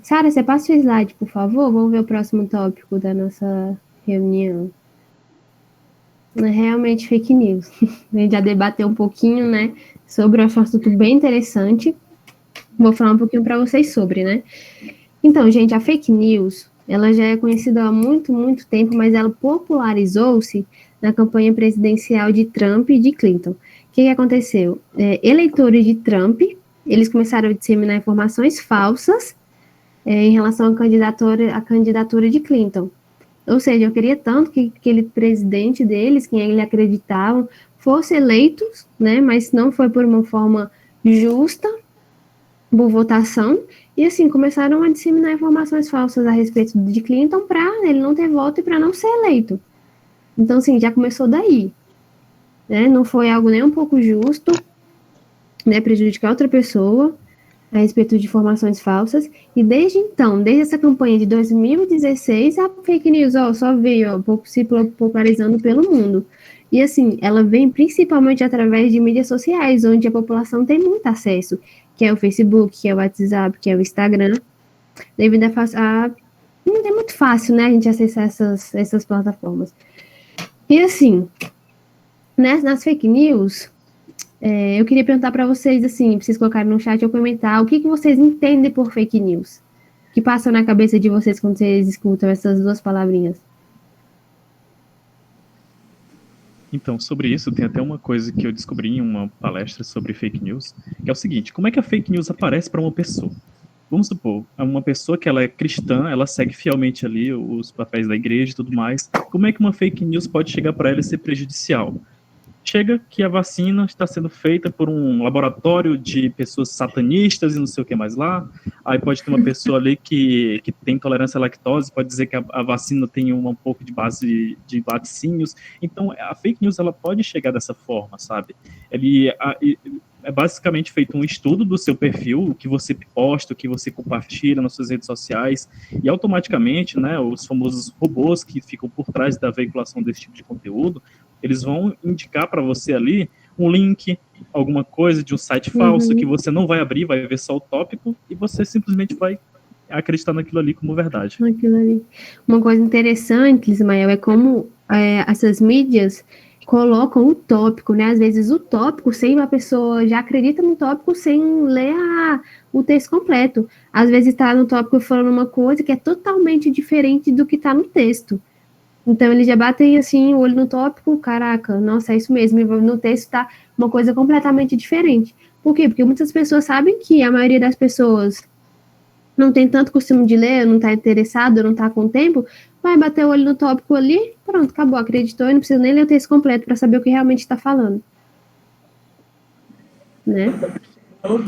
Sara, você passa o slide, por favor? Vamos ver o próximo tópico da nossa reunião. É realmente fake news. A gente já debateu um pouquinho, né, sobre um assunto bem interessante. Vou falar um pouquinho para vocês sobre, né? Então, gente, a fake news, ela já é conhecida há muito, muito tempo, mas ela popularizou-se na campanha presidencial de Trump e de Clinton. O que aconteceu? Eleitores de Trump, eles começaram a disseminar informações falsas em relação à candidatura de Clinton. Ou seja, eu queria tanto que aquele presidente deles, quem eles acreditavam, fosse eleito, né, mas não foi por uma forma justa, por votação, e assim, começaram a disseminar informações falsas a respeito de Clinton para ele não ter voto e para não ser eleito. Então, assim, já começou daí, né, não foi algo nem um pouco justo, né, prejudicar outra pessoa a respeito de informações falsas, e desde então, desde essa campanha de 2016, a fake news só veio se popularizando pelo mundo. E assim, ela vem principalmente através de mídias sociais, onde a população tem muito acesso, que é o Facebook, que é o WhatsApp, que é o Instagram, devido não é muito fácil, né, a gente acessar essas plataformas. E assim, né, nas fake news, eu queria perguntar para vocês, assim, pra vocês colocarem no chat ou comentar, o que vocês entendem por fake news? Que passa na cabeça de vocês quando vocês escutam essas duas palavrinhas? Então, sobre isso, tem até uma coisa que eu descobri em uma palestra sobre fake news, que é o seguinte: como é que a fake news aparece para uma pessoa? Vamos supor, uma pessoa que ela é cristã, ela segue fielmente ali os papéis da igreja e tudo mais. Como é que uma fake news pode chegar para ela e ser prejudicial? Chega que a vacina está sendo feita por um laboratório de pessoas satanistas e não sei o que mais lá. Aí pode ter uma pessoa ali que tem intolerância à lactose, pode dizer que a vacina tem um pouco de base de laticínios. Então, a fake news ela pode chegar dessa forma, sabe? É basicamente feito um estudo do seu perfil, o que você posta, o que você compartilha nas suas redes sociais, e automaticamente, né, os famosos robôs que ficam por trás da veiculação desse tipo de conteúdo, eles vão indicar para você ali um link, alguma coisa de um site falso que você não vai abrir, vai ver só o tópico e você simplesmente vai acreditar naquilo ali como verdade. Naquilo ali. Uma coisa interessante, Ismael, é como essas mídias colocam o tópico, né? Às vezes o tópico, sem a pessoa já acredita no tópico sem ler o texto completo. Às vezes está no tópico falando uma coisa que é totalmente diferente do que está no texto. Então, eles já batem, assim, o olho no tópico, caraca, nossa, é isso mesmo, no texto está uma coisa completamente diferente. Por quê? Porque muitas pessoas sabem que a maioria das pessoas não tem tanto costume de ler, não está interessado, não está com tempo, vai bater o olho no tópico ali, pronto, acabou, acreditou e não precisa nem ler o texto completo para saber o que realmente está falando. Né?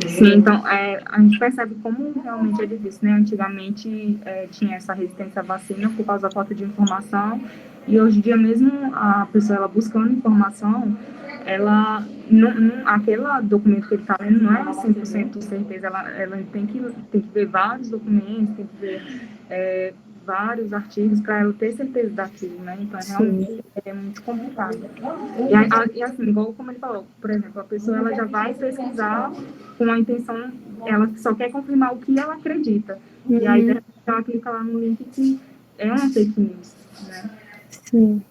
Sim, então a gente percebe como realmente é difícil, né? Antigamente tinha essa resistência à vacina por causa da falta de informação, e hoje em dia mesmo a pessoa ela buscando informação, ela aquele documento que ele está lendo não é 100% certeza, ela tem que ver vários documentos, tem que ver vários artigos para ela ter certeza daquilo, né? Então realmente é muito complicado. E assim, igual como ele falou, por exemplo, a pessoa ela já vai pesquisar com a intenção, ela só quer confirmar o que ela acredita. E aí ela clica lá no link que é uma fake news, né? Sim.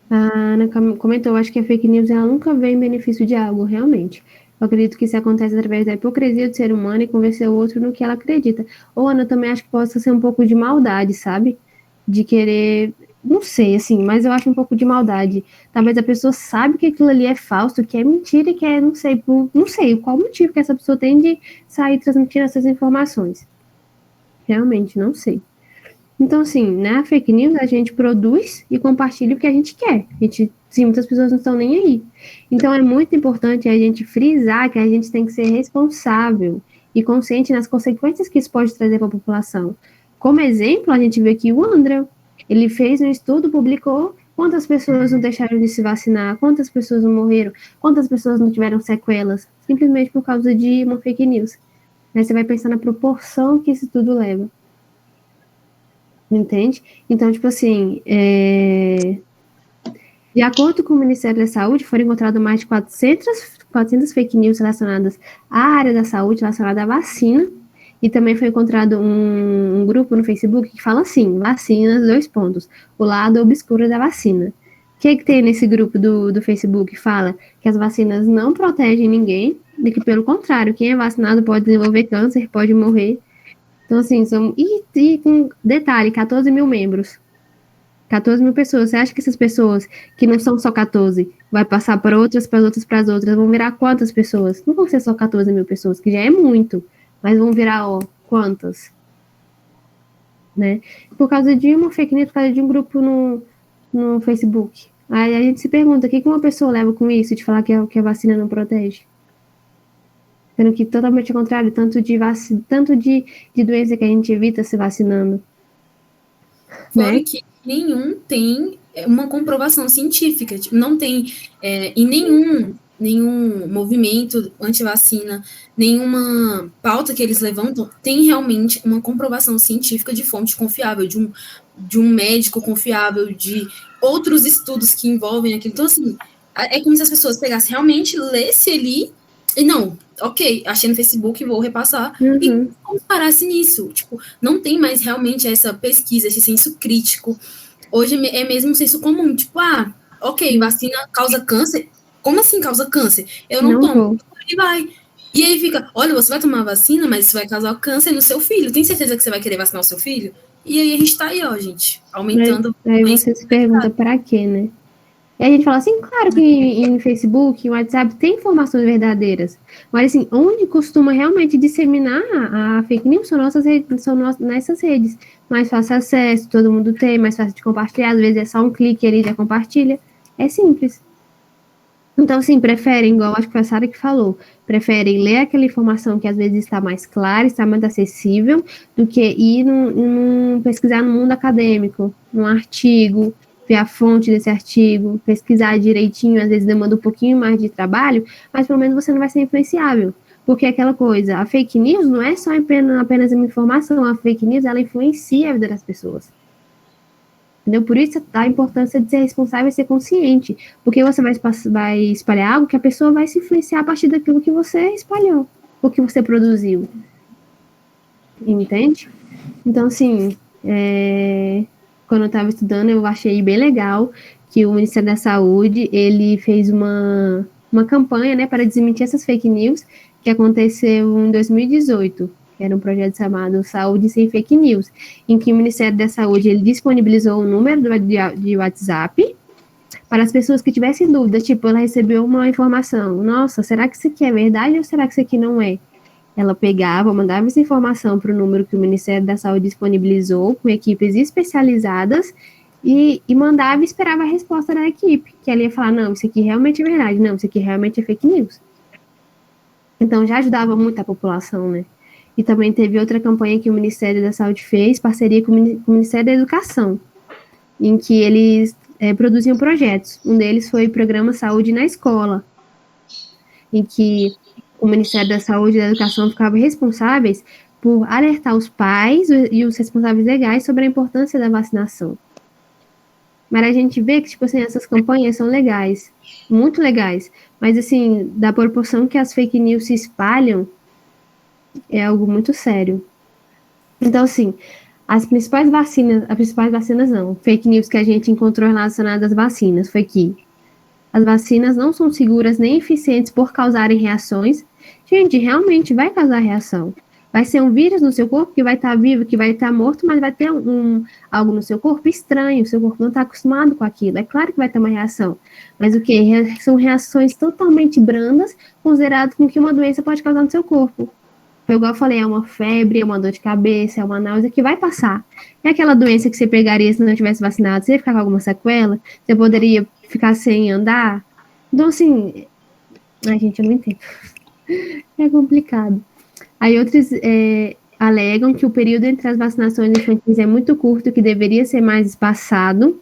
A Ana comentou, acho que a fake news ela nunca vem em benefício de algo, realmente. Eu acredito que isso acontece através da hipocrisia do ser humano e convencer o outro no que ela acredita. Ou, Ana, eu também acho que possa ser um pouco de maldade, sabe? De querer, não sei, assim, mas eu acho um pouco de maldade. Talvez a pessoa sabe que aquilo ali é falso, que é mentira e que é, não sei qual motivo que essa pessoa tem de sair transmitindo essas informações. Realmente, não sei. Então, assim, na fake news a gente produz e compartilha o que a gente quer. Muitas pessoas não estão nem aí. Então, é muito importante a gente frisar que a gente tem que ser responsável e consciente nas consequências que isso pode trazer para a população. Como exemplo, a gente vê aqui o André. Ele fez um estudo, publicou quantas pessoas não deixaram de se vacinar, quantas pessoas não morreram, quantas pessoas não tiveram sequelas, simplesmente por causa de uma fake news. Aí você vai pensar na proporção que isso tudo leva. Entende? Então, tipo assim, de acordo com o Ministério da Saúde, foram encontradas mais de 400 fake news relacionadas à área da saúde, relacionada à vacina, E também foi encontrado um grupo no Facebook que fala assim, vacinas, 2 pontos, o lado obscuro da vacina. O que tem nesse grupo do Facebook? Fala que as vacinas não protegem ninguém, e que, pelo contrário, quem é vacinado pode desenvolver câncer, pode morrer. Então, assim, e com detalhe, 14 mil membros. 14 mil pessoas. Você acha que essas pessoas, que não são só 14, vai passar para outras, vão virar quantas pessoas? Não vão ser só 14 mil pessoas, que já é muito, mas vão virar, quantas? Né? Por causa de uma fake news, por causa de um grupo no Facebook. Aí a gente se pergunta, o que uma pessoa leva com isso, de falar que a vacina não protege? Sendo que totalmente ao contrário, tanto de doença que a gente evita se vacinando. Fora Né? que nenhum tem uma comprovação científica, tipo, não tem em nenhum movimento anti-vacina, nenhuma pauta que eles levantam, tem realmente uma comprovação científica de fonte confiável, de um médico confiável, de outros estudos que envolvem aquilo. Então, assim, é como se as pessoas pegassem realmente, lessem ali, e não, ok, achei no Facebook, vou repassar, e vamos parar-se nisso. Tipo, não tem mais realmente essa pesquisa, esse senso crítico. Hoje é mesmo um senso comum, tipo, ok, vacina causa câncer. Como assim causa câncer? Eu não tomo. E vai. E aí fica, olha, você vai tomar vacina, mas isso vai causar câncer no seu filho. Tem certeza que você vai querer vacinar o seu filho? E aí a gente tá aí, gente, aumentando. Aí você se pergunta pra quê, né? E a gente fala assim, claro que em Facebook, em WhatsApp, tem informações verdadeiras. Mas, assim, onde costuma realmente disseminar a fake news são nessas redes. Mais fácil acesso, todo mundo tem, mais fácil de compartilhar. Às vezes é só um clique ali, já compartilha. É simples. Então, assim, preferem, igual acho que foi a Sara que falou, preferem ler aquela informação que às vezes está mais clara, está mais acessível, do que ir pesquisar no mundo acadêmico, num artigo, ver a fonte desse artigo, pesquisar direitinho, às vezes demanda um pouquinho mais de trabalho, mas pelo menos você não vai ser influenciável. Porque aquela coisa, a fake news não é só apenas uma informação, a fake news, ela influencia a vida das pessoas. Entendeu? Por isso a importância de ser responsável e ser consciente. Porque você vai espalhar algo que a pessoa vai se influenciar a partir daquilo que você espalhou, ou que você produziu. Entende? Então, assim, quando eu estava estudando, eu achei bem legal que o Ministério da Saúde, ele fez uma campanha, né, para desmentir essas fake news que aconteceu em 2018. Era um projeto chamado Saúde Sem Fake News, em que o Ministério da Saúde ele disponibilizou um número de WhatsApp para as pessoas que tivessem dúvidas, tipo, ela recebeu uma informação, nossa, será que isso aqui é verdade ou será que isso aqui não é? Ela pegava, mandava essa informação para o número que o Ministério da Saúde disponibilizou, com equipes especializadas, e mandava e esperava a resposta da equipe, que ela ia falar, não, isso aqui realmente é verdade, não, isso aqui realmente é fake news. Então, já ajudava muito a população, né? E também teve outra campanha que o Ministério da Saúde fez, parceria com o Ministério da Educação, em que eles produziam projetos. Um deles foi o Programa Saúde na Escola, em que o Ministério da Saúde e da Educação ficavam responsáveis por alertar os pais e os responsáveis legais sobre a importância da vacinação. Mas a gente vê que, tipo assim, essas campanhas são legais, muito legais, mas, assim, da proporção que as fake news se espalham, é algo muito sério. Então, assim, as principais vacinas não, fake news que a gente encontrou relacionadas às vacinas foi que as vacinas não são seguras nem eficientes por causarem reações. Gente, realmente vai causar reação. Vai ser um vírus no seu corpo que vai estar vivo, que vai estar morto, mas vai ter algo no seu corpo estranho, o seu corpo não está acostumado com aquilo. É claro que vai ter uma reação. Mas o quê? São reações totalmente brandas, considerado com que uma doença pode causar no seu corpo. Foi igual eu falei, é uma febre, é uma dor de cabeça, é uma náusea que vai passar. É aquela doença que você pegaria se não tivesse vacinado, você ia ficar com alguma sequela, você poderia ficar sem andar. Então, assim, ai, gente, eu não entendo. É complicado. Aí outros alegam que o período entre as vacinações infantis é muito curto, que deveria ser mais espaçado.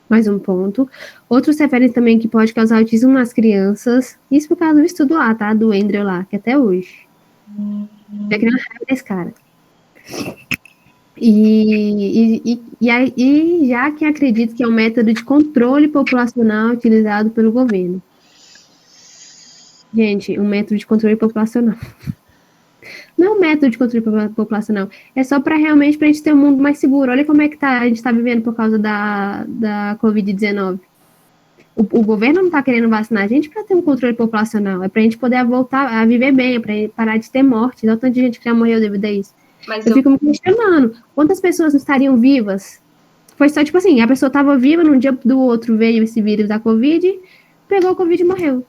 Mais um ponto. Outros referem também que pode causar autismo nas crianças. Isso por causa do estudo lá, tá? Do Andrew lá, que até hoje. Já criou raiva desse cara. E já que acredito que é um método de controle populacional utilizado pelo governo. Gente, um método de controle populacional. Não é um método de controle populacional, é só para realmente para a gente ter um mundo mais seguro. Olha como é que a gente está vivendo por causa da Covid-19. O governo não está querendo vacinar a gente para ter um controle populacional, é para a gente poder voltar a viver bem, é para parar de ter morte. Não tanto de gente que já morreu devido a isso. Mas eu fico me questionando, quantas pessoas não estariam vivas? Foi só, tipo assim, a pessoa estava viva, num dia do outro veio esse vírus da Covid, pegou o Covid e morreu.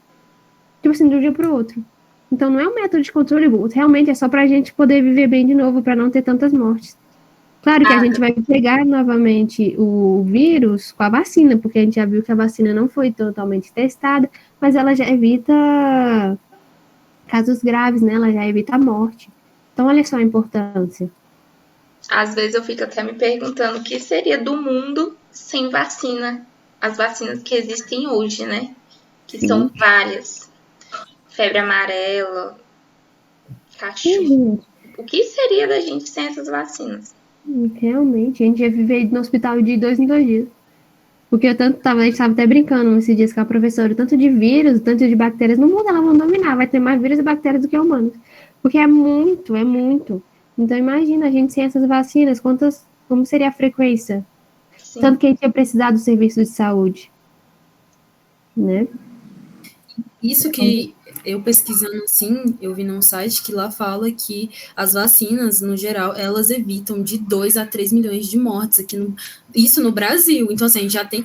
Tipo assim, de um dia para o outro. Então, não é um método de controle, realmente é só para a gente poder viver bem de novo, para não ter tantas mortes. Claro que a gente vai pegar novamente o vírus com a vacina, porque a gente já viu que a vacina não foi totalmente testada, mas ela já evita casos graves, né? Ela já evita a morte. Então, olha só a importância. Às vezes eu fico até me perguntando o que seria do mundo sem vacina. As vacinas que existem hoje, né? Que são várias. Febre amarela, cachumba. O que seria da gente sem essas vacinas? Realmente, a gente ia viver no hospital de 2 em 2 dias. Porque a gente estava até brincando esses dias com a professora, tanto de vírus, tanto de bactérias, no mundo elas vão dominar, vai ter mais vírus e bactérias do que humanos. Porque é muito. Então imagina a gente sem essas vacinas, como seria a frequência? Sim. Tanto que a gente ia precisar do serviço de saúde. Né? Isso que eu pesquisando assim, eu vi num site que lá fala que as vacinas, no geral, elas evitam de 2 a 3 milhões de mortes aqui isso no Brasil. Então, assim, a gente já tem,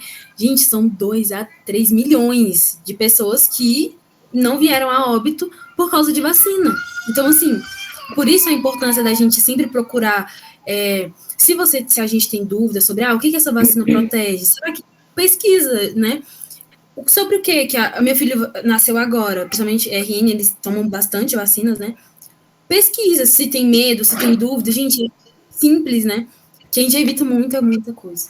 são 2 a 3 milhões de pessoas que não vieram a óbito por causa de vacina. Então, assim, por isso a importância da gente sempre procurar, se a gente tem dúvidas sobre, o que essa vacina protege, será que pesquisa, né? Sobre o que a minha filha nasceu agora, principalmente RN, eles tomam bastante vacinas, né? Pesquisa se tem medo, se tem dúvida, gente, é simples, né? Que a gente evita muita coisa.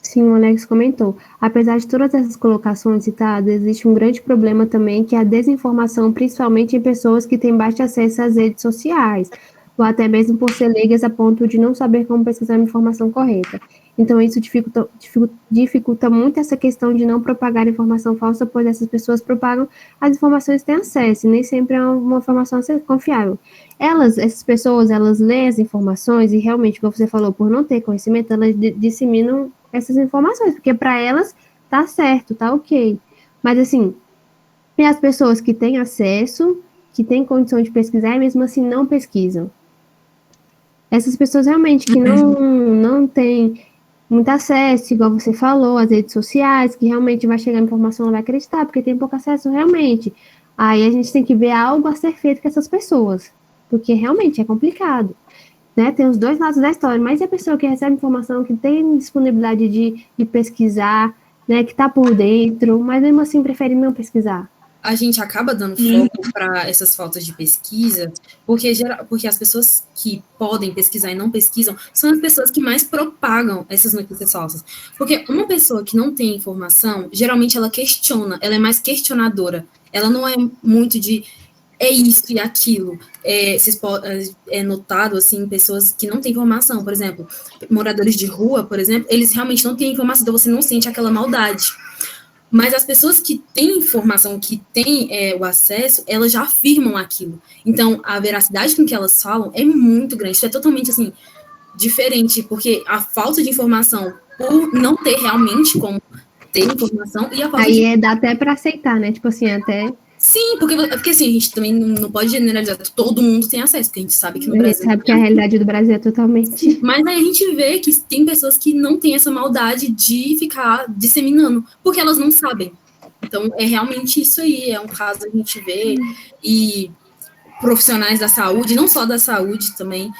Sim, o Alex comentou. Apesar de todas essas colocações citadas, existe um grande problema também, que é a desinformação, principalmente em pessoas que têm baixo acesso às redes sociais, ou até mesmo por ser leigas a ponto de não saber como pesquisar a informação correta. Então, isso dificulta muito essa questão de não propagar informação falsa, pois essas pessoas propagam as informações que têm acesso, e nem sempre é uma informação confiável. Essas pessoas, elas leem as informações e realmente, como você falou, por não ter conhecimento, elas disseminam essas informações, porque para elas tá certo, tá ok. Mas, assim, tem as pessoas que têm acesso, que têm condição de pesquisar e mesmo assim não pesquisam. Essas pessoas realmente que não têm muito acesso, igual você falou, às redes sociais, que realmente vai chegar a informação, ela vai acreditar, porque tem pouco acesso realmente. Aí a gente tem que ver algo a ser feito com essas pessoas, porque realmente é complicado. Né? Tem os dois lados da história, mas é a pessoa que recebe informação, que tem disponibilidade de pesquisar, né, que está por dentro, mas mesmo assim prefere não pesquisar. A gente acaba dando foco para essas faltas de pesquisa, porque as pessoas que podem pesquisar e não pesquisam são as pessoas que mais propagam essas notícias falsas. Porque uma pessoa que não tem informação, geralmente ela questiona, ela é mais questionadora. Ela não é muito de isso e aquilo. É notado, assim, pessoas que não têm informação, por exemplo, moradores de rua, por exemplo, eles realmente não têm informação, então você não sente aquela maldade. Mas as pessoas que têm informação, que têm o acesso, elas já afirmam aquilo. Então, a veracidade com que elas falam é muito grande. Isso é totalmente, assim, diferente, porque a falta de informação, por não ter realmente como ter informação, e a falta Aí dá até para aceitar, né? Tipo assim, até... Sim, porque assim, a gente também não pode generalizar, todo mundo tem acesso, porque a gente sabe que no Brasil... A gente sabe que a realidade do Brasil é totalmente... Mas aí a gente vê que tem pessoas que não têm essa maldade de ficar disseminando, porque elas não sabem. Então, é realmente isso aí, é um caso a gente vê, e profissionais da saúde, não só da saúde também,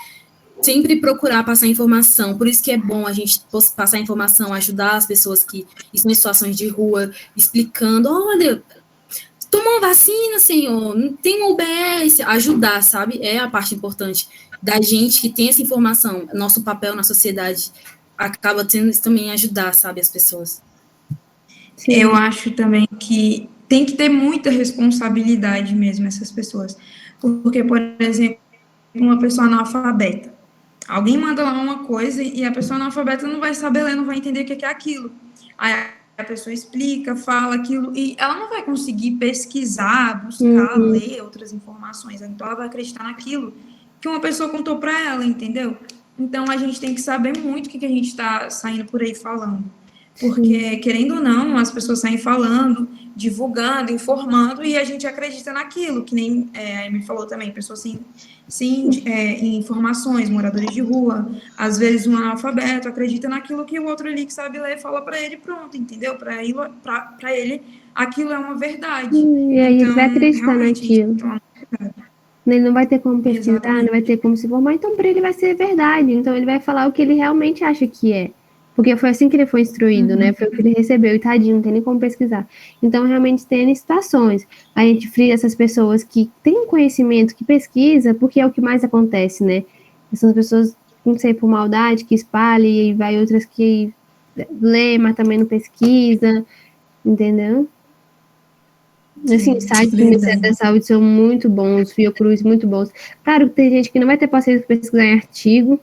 sempre procurar passar informação, por isso que é bom a gente passar informação, ajudar as pessoas que estão em situações de rua, explicando, olha... Tomou uma vacina, senhor, tem um UBS, ajudar, sabe? É a parte importante da gente que tem essa informação. Nosso papel na sociedade acaba tendo também ajudar, sabe, as pessoas. Sim. Eu acho também que tem que ter muita responsabilidade mesmo essas pessoas. Porque, por exemplo, uma pessoa analfabeta. Alguém manda lá uma coisa e a pessoa analfabeta não vai saber ler, não vai entender o que é aquilo. Aí a a pessoa explica, fala aquilo, e ela não vai conseguir pesquisar, buscar, ler outras informações, então ela vai acreditar naquilo que uma pessoa contou para ela, entendeu? Então a gente tem que saber muito o que a gente está saindo por aí falando. Porque, querendo ou não, as pessoas saem falando, divulgando, informando, e a gente acredita naquilo, que nem a Amy falou também, pessoas sem informações, moradores de rua, às vezes um analfabeto acredita naquilo que o outro ali que sabe ler fala para ele, pronto, entendeu? Para ele, aquilo é uma verdade. E aí então, ele vai acreditar naquilo. Ele não vai ter como pesquisar, exatamente, não vai ter como se informar, então para ele vai ser verdade. Então ele vai falar o que ele realmente acha que é. Porque foi assim que ele foi instruído, né? Foi o que ele recebeu, e tadinho, não tem nem como pesquisar. Então, realmente, tem situações. A gente fria essas pessoas que têm um conhecimento, que pesquisa, porque é o que mais acontece, né? Essas pessoas, não sei, por maldade, que espalham, e vai outras que lê, mas também não pesquisa, entendeu? Assim, os sites do Ministério da Saúde são muito bons, Fiocruz, muito bons. Claro que tem gente que não vai ter paciência para pesquisar em artigo,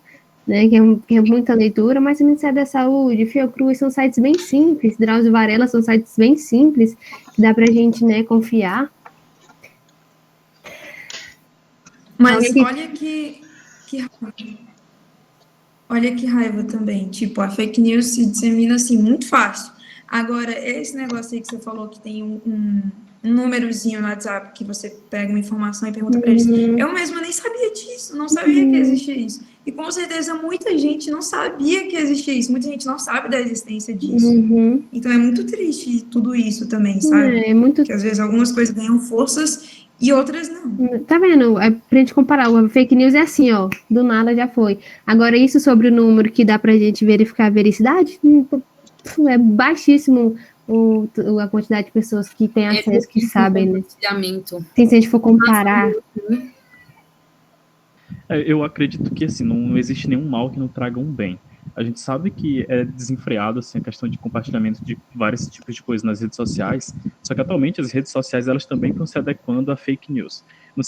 né, que é muita leitura, mas o Ministério da Saúde, Fiocruz, são sites bem simples, Drauzio Varela são sites bem simples, que dá pra gente, né, confiar. Mas olha que raiva também, tipo, a fake news se dissemina assim, muito fácil. Agora, esse negócio aí que você falou que tem um númerozinho no WhatsApp que você pega uma informação e pergunta para eles. Eu mesma nem sabia disso, não sabia que existia isso. E com certeza muita gente não sabia que existia isso, muita gente não sabe da existência disso. Então é muito triste tudo isso também, sabe? É muito... Que às vezes algumas coisas ganham forças e outras não. Tá vendo? É pra gente comparar, o fake news é assim, ó, do nada já foi. Agora, isso sobre o número que dá pra gente verificar a veracidade, é baixíssimo a quantidade de pessoas que têm acesso, que sabem, né? Se a gente for comparar... Eu acredito que, assim, não existe nenhum mal que não traga um bem. A gente sabe que é desenfreado, assim, a questão de compartilhamento de vários tipos de coisas nas redes sociais, só que atualmente as redes sociais, elas também estão se adequando a fake news. Não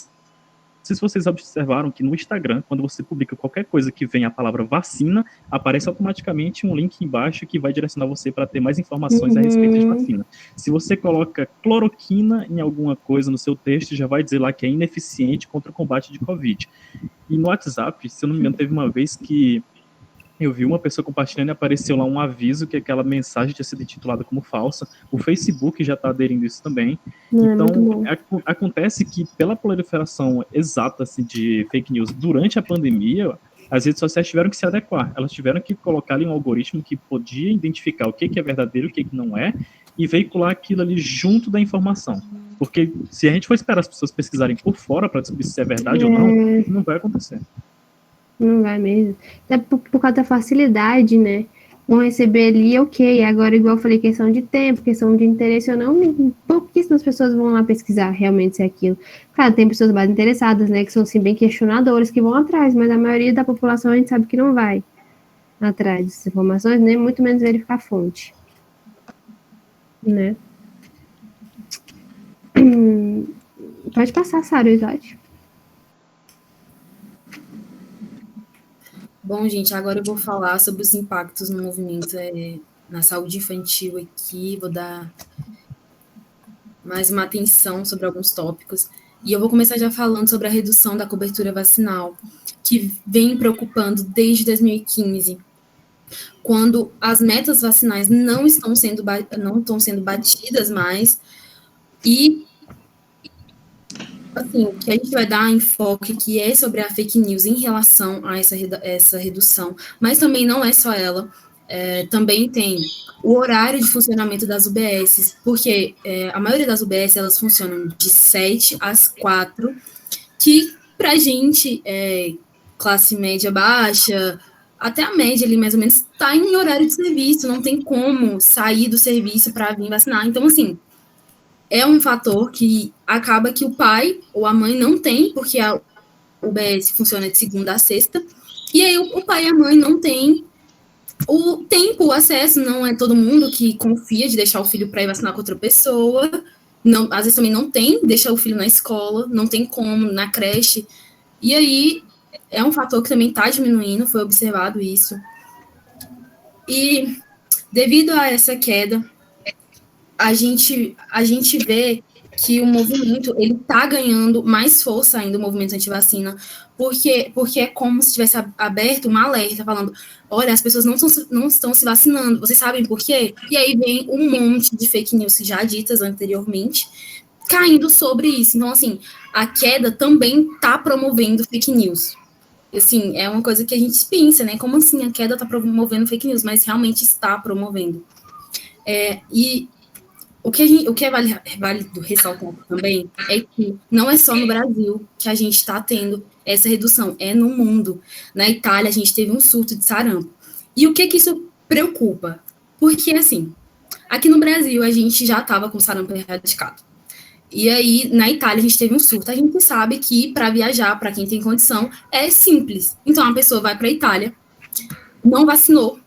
sei se vocês observaram que no Instagram, quando você publica qualquer coisa que venha a palavra vacina, aparece automaticamente um link embaixo que vai direcionar você para ter mais informações a respeito de vacina. Se você coloca cloroquina em alguma coisa no seu texto, já vai dizer lá que é ineficiente contra o combate de Covid. E no WhatsApp, se eu não me engano, teve uma vez que eu vi uma pessoa compartilhando e apareceu lá um aviso que aquela mensagem tinha sido intitulada como falsa. O Facebook já está aderindo isso também. Então, acontece que pela proliferação exata assim, de fake news durante a pandemia, as redes sociais tiveram que se adequar. Elas tiveram que colocar ali um algoritmo que podia identificar o que é verdadeiro e o que não é e veicular aquilo ali junto da informação. Porque se a gente for esperar as pessoas pesquisarem por fora para descobrir se é verdade ou não, não vai acontecer. Não vai mesmo. Até por causa da facilidade, né? Vão receber ali, ok. Agora, igual eu falei, questão de tempo, questão de interesse ou não, pouquíssimas pessoas vão lá pesquisar realmente se é aquilo. Claro, tem pessoas mais interessadas, né? Que são, assim, bem questionadoras, que vão atrás, mas a maioria da população a gente sabe que não vai atrás dessas informações, nem muito menos verificar a fonte. Né? Pode passar, Sara, Isaac. Bom, gente, agora eu vou falar sobre os impactos no movimento na saúde infantil aqui, vou dar mais uma atenção sobre alguns tópicos, e eu vou começar já falando sobre a redução da cobertura vacinal, que vem preocupando desde 2015, quando as metas vacinais não estão sendo batidas mais, e assim, o que a gente vai dar enfoque que é sobre a fake news em relação a essa redução, mas também não é só ela, também tem o horário de funcionamento das UBSs, porque a maioria das UBS, elas funcionam de 7 às 4, que pra gente, classe média baixa, até a média ali mais ou menos, está em horário de serviço, não tem como sair do serviço para vir vacinar, então assim, é um fator que acaba que o pai ou a mãe não tem, porque a UBS funciona de segunda a sexta, e aí o pai e a mãe não tem o tempo, o acesso, não é todo mundo que confia de deixar o filho para ir vacinar com outra pessoa, não, às vezes também não tem, deixa o filho na escola, não tem como, na creche, e aí é um fator que também está diminuindo, foi observado isso. E devido a essa queda a gente vê que o movimento, ele tá ganhando mais força ainda, o movimento anti-vacina, porque é como se tivesse aberto uma alerta, falando, olha, as pessoas não estão se vacinando, vocês sabem por quê? E aí vem um monte de fake news já ditas anteriormente, caindo sobre isso. Então, assim, a queda também tá promovendo fake news. Assim, é uma coisa que a gente pensa, né? Como assim a queda tá promovendo fake news? Mas realmente está promovendo. E o que é válido ressaltar também é que não é só no Brasil que a gente está tendo essa redução, é no mundo. Na Itália, a gente teve um surto de sarampo. E o que isso preocupa? Porque, assim, aqui no Brasil, a gente já estava com sarampo erradicado. E aí, na Itália, a gente teve um surto. A gente sabe que, para viajar, para quem tem condição, é simples. Então, a pessoa vai para a Itália, não vacinou,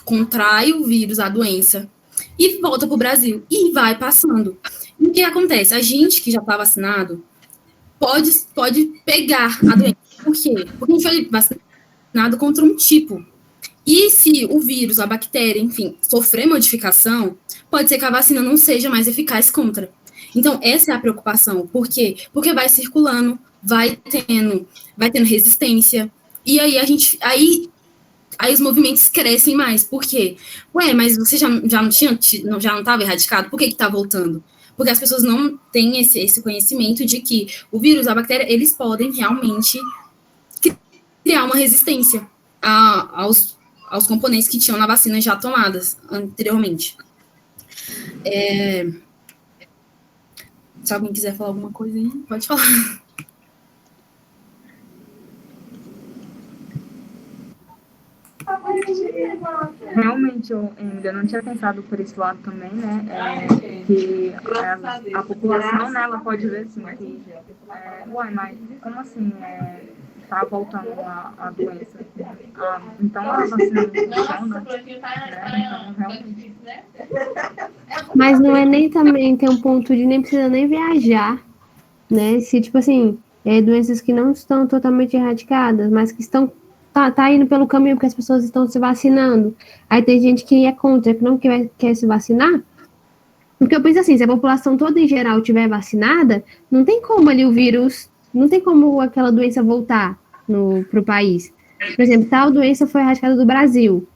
contrai o vírus, a doença, e volta para o Brasil, e vai passando. E o que acontece? A gente que já está vacinado pode pegar a doença. Por quê? Porque a gente foi vacinado contra um tipo. E se o vírus, a bactéria, enfim, sofrer modificação, pode ser que a vacina não seja mais eficaz contra. Então, essa é a preocupação. Por quê? Porque vai circulando, vai tendo resistência, e aí aí os movimentos crescem mais. Por quê? Mas você já não estava erradicado? Por que está voltando? Porque as pessoas não têm esse conhecimento de que o vírus, a bactéria, eles podem realmente criar uma resistência aos componentes que tinham na vacina já tomadas anteriormente. Se alguém quiser falar alguma coisa aí, pode falar. Realmente, eu ainda não tinha pensado por esse lado também, né? Que a população, né, ela pode ver assim, que, mas como assim tá voltando a doença? Então a vacina não funciona, né? Então, realmente. Mas não é nem também, tem um ponto de nem precisa nem viajar, né? Se, tipo assim, doenças que não estão totalmente erradicadas, mas que estão tá indo pelo caminho porque as pessoas estão se vacinando. Aí tem gente que é contra, que não quer se vacinar. Porque eu penso assim, se a população toda em geral estiver vacinada, não tem como ali o vírus, não tem como aquela doença voltar pro país. Por exemplo, tal doença foi erradicada do Brasil,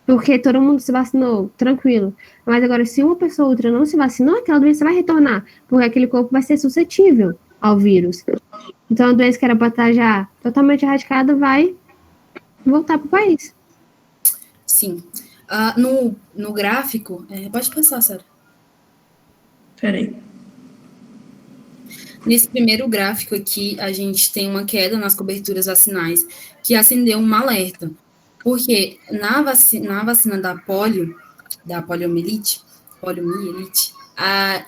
porque todo mundo se vacinou, tranquilo. Mas agora, se uma pessoa ou outra não se vacinou, aquela doença vai retornar, porque aquele corpo vai ser suscetível ao vírus. Então, a doença que era para estar já totalmente erradicada vai voltar para o país. Sim. No gráfico, pode passar, Sara. Peraí. Nesse primeiro gráfico aqui, a gente tem uma queda nas coberturas vacinais, que acendeu um alerta. Porque na vacina da poliomielite,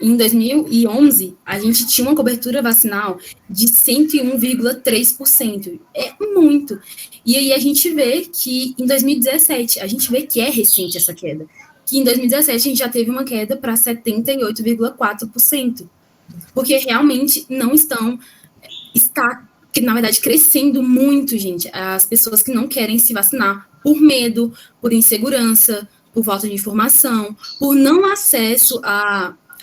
em 2011, a gente tinha uma cobertura vacinal de 101,3%. É muito. E aí a gente vê que em 2017, a gente vê que é recente essa queda. Que em 2017 a gente já teve uma queda para 78,4%. Porque realmente não está, na verdade, crescendo muito, gente. As pessoas que não querem se vacinar por medo, por insegurança, por falta de informação, por não acesso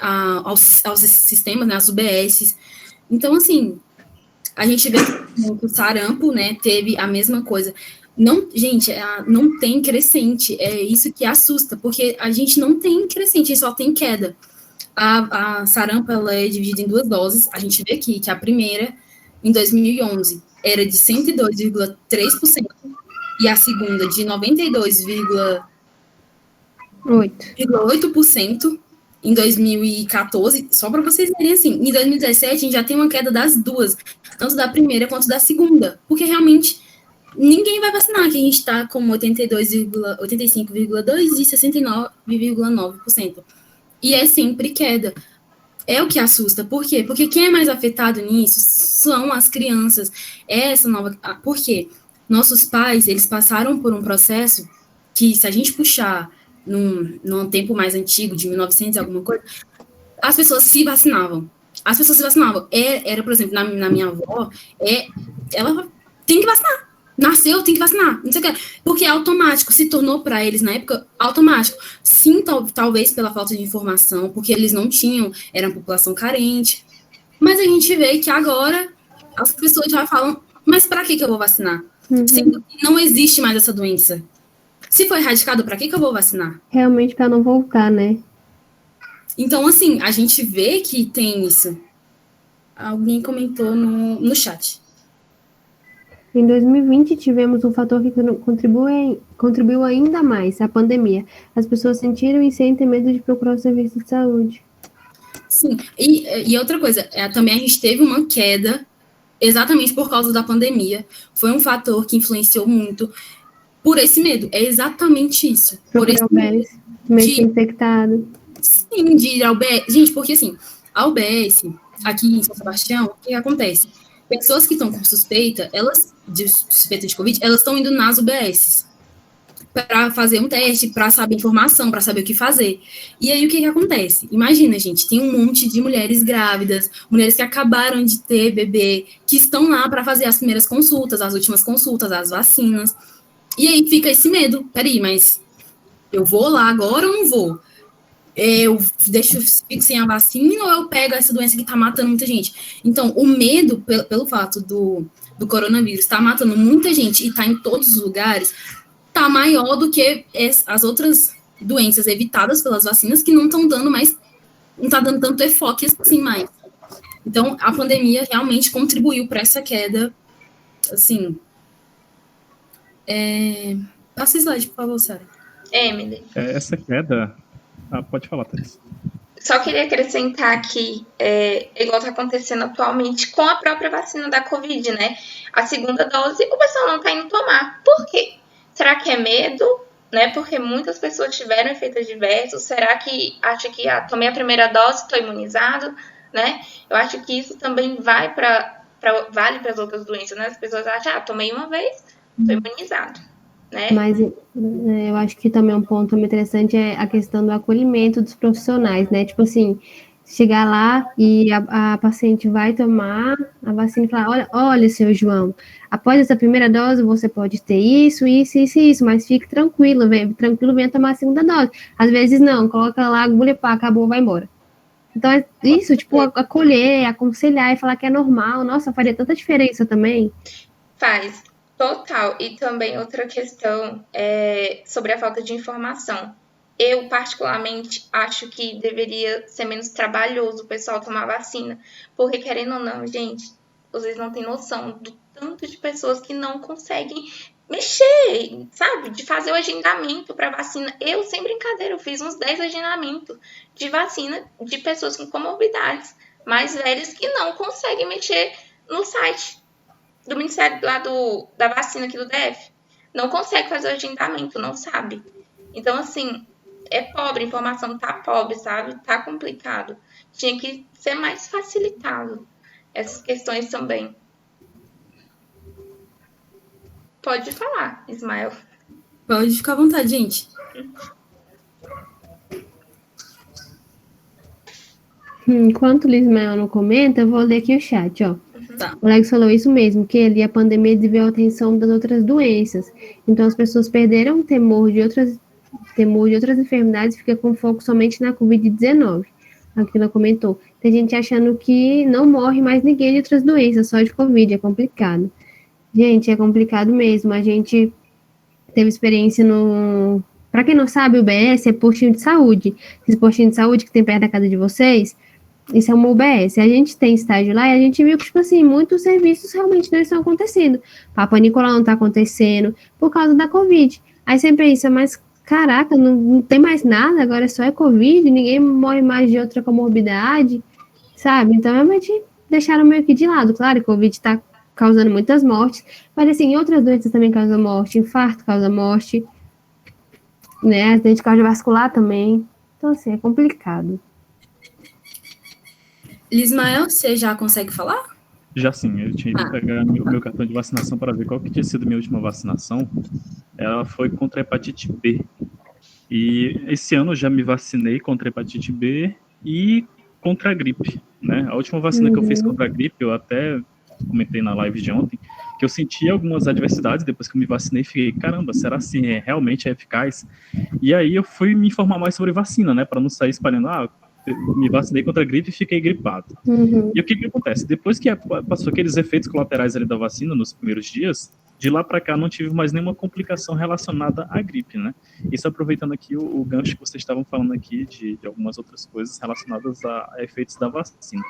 aos sistemas, né, às UBSs. Então, assim, a gente vê que o sarampo, né, teve a mesma coisa. Não, gente, não tem crescente, é isso que assusta, porque a gente não tem crescente, a gente só tem queda. A sarampo, ela é dividida em 2 doses, a gente vê aqui que a primeira, em 2011, era de 102,3%, e a segunda de 92,8% em 2014, só para vocês verem assim, em 2017 a gente já tem uma queda das duas, tanto da primeira quanto da segunda, porque realmente ninguém vai vacinar, que a gente está com 85,2% e 69,9%. E é sempre queda. É o que assusta. Por quê? Porque quem é mais afetado nisso são as crianças. Por quê? Nossos pais, eles passaram por um processo que, se a gente puxar num tempo mais antigo, de 1900 e alguma coisa, as pessoas se vacinavam. Era, por exemplo, na minha avó, ela tem que vacinar. nasceu, tem que vacinar, não sei o que. Porque é automático, se tornou para eles na época automático. Sim, talvez pela falta de informação, porque eles não tinham, era uma população carente. Mas a gente vê que agora as pessoas já falam, mas para que eu vou vacinar? Sendo que não existe mais essa doença. Se foi erradicado, para que eu vou vacinar? Realmente para não voltar, né? Então, assim, a gente vê que tem isso. Alguém comentou no chat. Em 2020, tivemos um fator que contribuiu ainda mais, a pandemia. As pessoas sentiram e sentem medo de procurar o serviço de saúde. Sim, e outra coisa, também a gente teve uma queda exatamente por causa da pandemia. Foi um fator que influenciou muito por esse medo. É exatamente isso. Por esse medo de infectado. Sim, de ir ao UBS. Gente, porque assim, a UBS, aqui em São Sebastião, o que acontece? Pessoas que estão com suspeita, suspeita de Covid, elas estão indo nas UBSs para fazer um teste, para saber informação, para saber o que fazer. E aí, o que acontece? Imagina, gente, tem um monte de mulheres grávidas, mulheres que acabaram de ter bebê, que estão lá para fazer as primeiras consultas, as últimas consultas, as vacinas. E aí fica esse medo. Peraí, mas eu vou lá agora ou não vou? Eu fico sem a vacina ou eu pego essa doença que está matando muita gente? Então, o medo, pelo fato do coronavírus estar matando muita gente e estar em todos os lugares, está maior do que as outras doenças evitadas pelas vacinas que não estão dando mais, não está dando tanto enfoque assim mais. Então, a pandemia realmente contribuiu para essa queda, assim. Passa o slide, por favor, Sara. Emily. Essa queda... pode falar, Thais. Só queria acrescentar que, igual está acontecendo atualmente com a própria vacina da Covid, né? A segunda dose, o pessoal não está indo tomar. Por quê? Será que é medo, né? Porque muitas pessoas tiveram efeitos diversos. Será que acha que tomei a primeira dose, estou imunizado, né? Eu acho que isso também vale para as outras doenças, né? As pessoas acham, tomei uma vez, estou imunizado. Né? Mas eu acho que também um ponto muito interessante é a questão do acolhimento dos profissionais, né? Tipo assim, chegar lá e a paciente vai tomar a vacina e falar, olha, seu João, após essa primeira dose você pode ter isso, mas fique tranquilo, venha tomar a segunda dose. Às vezes não, coloca lá, agulha, pá, acabou, vai embora. Então é isso, tipo, acolher, aconselhar e falar que é normal. Nossa, faria tanta diferença também. Faz. Total. E também outra questão sobre a falta de informação. Eu, particularmente, acho que deveria ser menos trabalhoso o pessoal tomar vacina. Porque, querendo ou não, gente, vocês não têm noção do tanto de pessoas que não conseguem mexer, sabe? De fazer o agendamento para vacina. Eu, sem brincadeira, eu fiz uns 10 agendamentos de vacina de pessoas com comorbidades mais velhas que não conseguem mexer no site do Ministério lá da vacina aqui do DF. Não consegue fazer o agendamento, não sabe. Então, assim, é pobre, a informação tá pobre, sabe? Tá complicado. Tinha que ser mais facilitado essas questões também. Pode falar, Ismael. Pode ficar à vontade, gente. Enquanto o Ismael não comenta, eu vou ler aqui o chat, ó. Tá. O Alex falou isso mesmo, que ali a pandemia desviou a atenção das outras doenças. Então as pessoas perderam o temor de outras enfermidades e fica com foco somente na Covid-19. Aqui ela comentou. Tem gente achando que não morre mais ninguém de outras doenças, só de Covid, é complicado. Gente, é complicado mesmo. A gente teve experiência no... Para quem não sabe, o UBS é postinho de saúde. Esse postinho de saúde que tem perto da casa de vocês, isso é uma UBS. A gente tem estágio lá e a gente viu que, tipo assim, muitos serviços realmente não estão acontecendo. Papa Nicolau não está acontecendo por causa da Covid. Aí sempre pensa, mas caraca, não tem mais nada, agora só é Covid, ninguém morre mais de outra comorbidade, sabe? Então, realmente deixaram meio que de lado. Claro, Covid está causando muitas mortes, mas assim, outras doenças também causam morte, infarto causa morte, né? Acidente cardiovascular também. Então, assim, é complicado. Lismael, você já consegue falar? Já sim, eu tinha que pegar meu cartão de vacinação para ver qual que tinha sido minha última vacinação. Ela foi contra a hepatite B. E esse ano eu já me vacinei contra a hepatite B e contra a gripe, né? A última vacina que eu fiz contra a gripe, eu até comentei na live de ontem, que eu senti algumas adversidades depois que eu me vacinei, fiquei, caramba, será assim, realmente é eficaz? E aí eu fui me informar mais sobre vacina, né, para não sair espalhando, me vacinei contra a gripe e fiquei gripado. E o que acontece? Depois que passou aqueles efeitos colaterais ali da vacina nos primeiros dias, de lá para cá não tive mais nenhuma complicação relacionada à gripe, né? Isso aproveitando aqui o gancho que vocês estavam falando aqui de algumas outras coisas relacionadas a efeitos da vacina.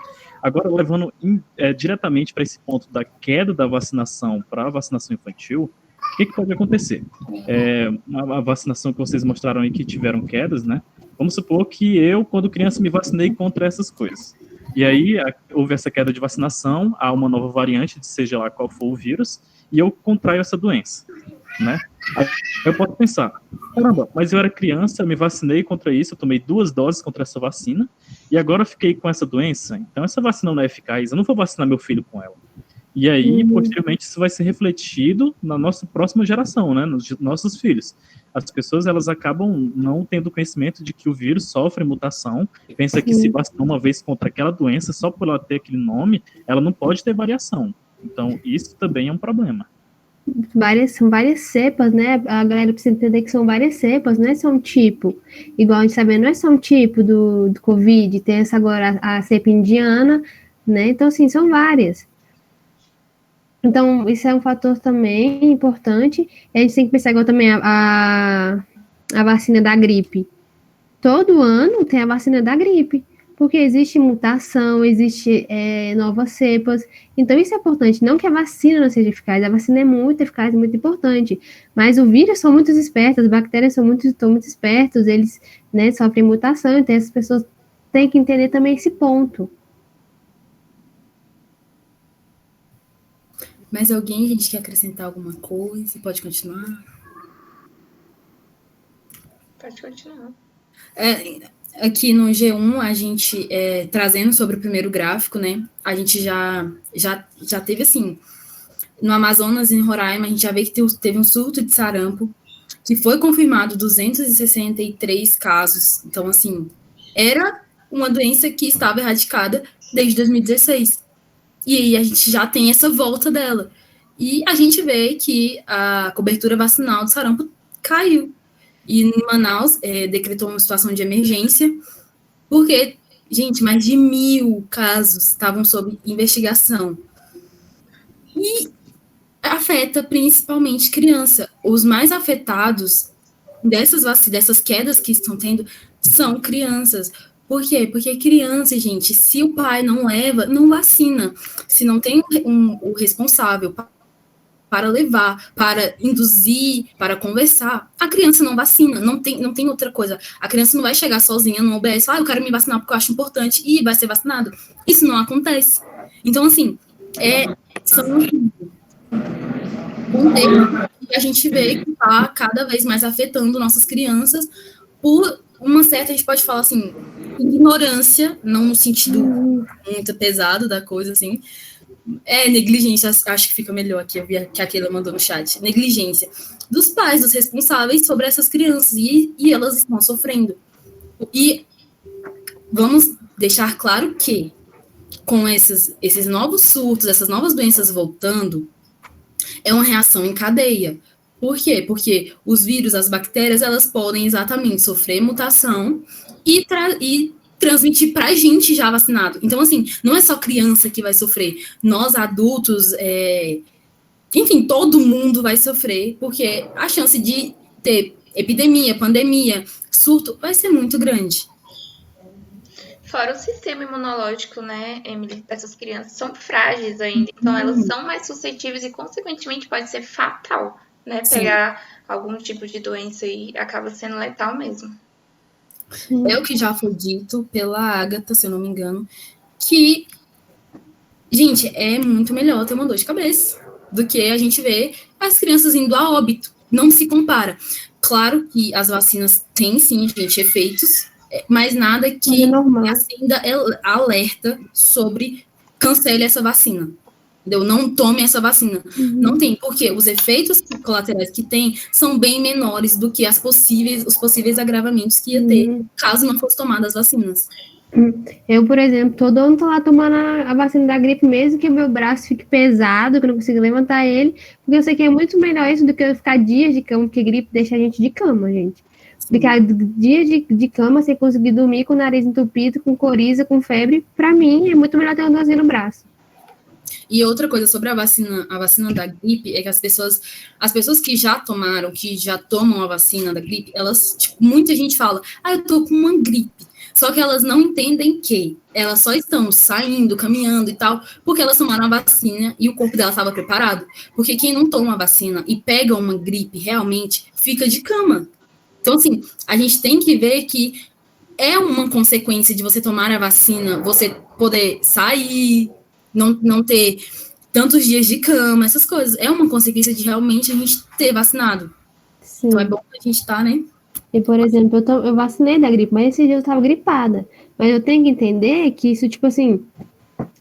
Agora, levando diretamente para esse ponto da queda da vacinação para a vacinação infantil, o que pode acontecer? A vacinação que vocês mostraram aí que tiveram quedas, né? Vamos supor que eu, quando criança, me vacinei contra essas coisas. E aí houve essa queda de vacinação, há uma nova variante, seja lá qual for o vírus, e eu contraio essa doença, né? Aí eu posso pensar, caramba, mas eu era criança, eu me vacinei contra isso, eu tomei 2 doses contra essa vacina, e agora eu fiquei com essa doença, então essa vacina não é eficaz, eu não vou vacinar meu filho com ela. E aí, posteriormente, isso vai ser refletido na nossa próxima geração, né, nos nossos filhos. As pessoas, elas acabam não tendo conhecimento de que o vírus sofre mutação, pensa que se vacinar uma vez contra aquela doença, só por ela ter aquele nome, ela não pode ter variação. Então, isso também é um problema. São várias cepas, né? A galera precisa entender que são várias cepas, não é só um tipo. Igual a gente sabe, não é só um tipo do Covid, tem essa agora a cepa indiana, né? Então, assim, são várias. Então, isso é um fator também importante. E a gente tem que pensar igual também a vacina da gripe. Todo ano tem a vacina da gripe, porque existe mutação, existe novas cepas. Então, isso é importante. Não que a vacina não seja eficaz, a vacina é muito eficaz, muito importante. Mas o vírus são muito espertos, as bactérias são muito espertos, eles, né, sofrem mutação, então essas pessoas têm que entender também esse ponto. Mas alguém, gente, quer acrescentar alguma coisa? Pode continuar? Pode continuar. Aqui no G1, a gente, trazendo sobre o primeiro gráfico, né, a gente já teve, assim, no Amazonas e em Roraima, a gente já vê que teve um surto de sarampo, que foi confirmado 263 casos. Então, assim, era uma doença que estava erradicada desde 2016. E aí a gente já tem essa volta dela. E a gente vê que a cobertura vacinal do sarampo caiu. E em Manaus decretou uma situação de emergência, porque, gente, mais de 1.000 casos estavam sob investigação. E afeta principalmente criança. Os mais afetados dessas quedas que estão tendo são crianças. Por quê? Porque criança, gente, se o pai não leva, não vacina. Se não tem o responsável para levar, para induzir, para conversar, a criança não vacina, não tem outra coisa. A criança não vai chegar sozinha no OBS e falar, eu quero me vacinar porque eu acho importante, e vai ser vacinado. Isso não acontece. Então, assim, são um tema que a gente vê que está cada vez mais afetando nossas crianças por uma certa, a gente pode falar assim, ignorância, não no sentido muito pesado da coisa, assim, negligência, acho que fica melhor aqui, eu vi que a Keila mandou no chat, negligência dos pais, dos responsáveis sobre essas crianças, e elas estão sofrendo. E vamos deixar claro que, com esses novos surtos, essas novas doenças voltando, é uma reação em cadeia. Por quê? Porque os vírus, as bactérias, elas podem exatamente sofrer mutação e transmitir para a gente já vacinado. Então, assim, não é só criança que vai sofrer. Nós, adultos, enfim, todo mundo vai sofrer, porque a chance de ter epidemia, pandemia, surto, vai ser muito grande. Fora o sistema imunológico, né, Emily, dessas crianças são frágeis ainda, então elas são mais suscetíveis e, consequentemente, pode ser fatal, né, pegar algum tipo de doença e acaba sendo letal mesmo. É o que já foi dito pela Agatha, se eu não me engano, que, gente, é muito melhor ter uma dor de cabeça do que a gente ver as crianças indo a óbito. Não se compara. Claro que as vacinas têm, sim, gente, efeitos, mas nada que acenda alerta sobre cancele essa vacina. Entendeu? Não tome essa vacina. Não tem, porque os efeitos colaterais que tem são bem menores do que os possíveis agravamentos que ia ter caso não fosse tomada as vacinas. Eu, por exemplo, todo ano tô lá tomando a vacina da gripe, mesmo que o meu braço fique pesado, que eu não consiga levantar ele, porque eu sei que é muito melhor isso do que eu ficar dias de cama, porque gripe deixa a gente de cama, gente. Ficar dias de cama sem conseguir dormir, com o nariz entupido, com coriza, com febre, pra mim é muito melhor ter uma dorzinha no braço. E outra coisa sobre a vacina da gripe é que as pessoas que já tomaram, que já tomam a vacina da gripe, elas, tipo, muita gente fala, eu tô com uma gripe. Só que elas não entendem que elas só estão saindo, caminhando e tal, porque elas tomaram a vacina e o corpo delas estava preparado. Porque quem não toma a vacina e pega uma gripe realmente, fica de cama. Então, assim, a gente tem que ver que é uma consequência de você tomar a vacina, você poder sair, não ter tantos dias de cama, essas coisas. É uma consequência de realmente a gente ter vacinado. Sim. Então é bom que a gente tá, né? E, por exemplo, eu vacinei da gripe, mas esse dia eu tava gripada. Mas eu tenho que entender que isso, tipo assim,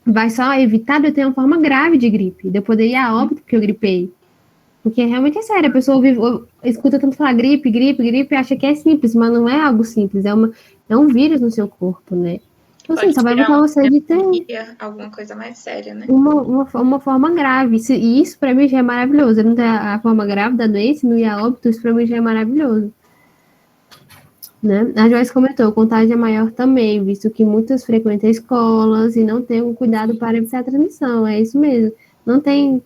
vai só evitar de eu ter uma forma grave de gripe, de eu poder ir a óbito porque eu gripei. Porque realmente é sério, a pessoa escuta tanto falar gripe, e acha que é simples, mas não é algo simples, é um vírus no seu corpo, né? Então, assim, só vai evitar você de ter alguma coisa mais séria, né? Uma forma grave. E isso pra mim já é maravilhoso. Eu não ter a forma grave da doença, não ir a óbito, isso pra mim já é maravilhoso. Né? A Joyce comentou, o contágio é maior também, visto que muitas frequentam escolas e não têm um cuidado para evitar a transmissão. É isso mesmo. Não tem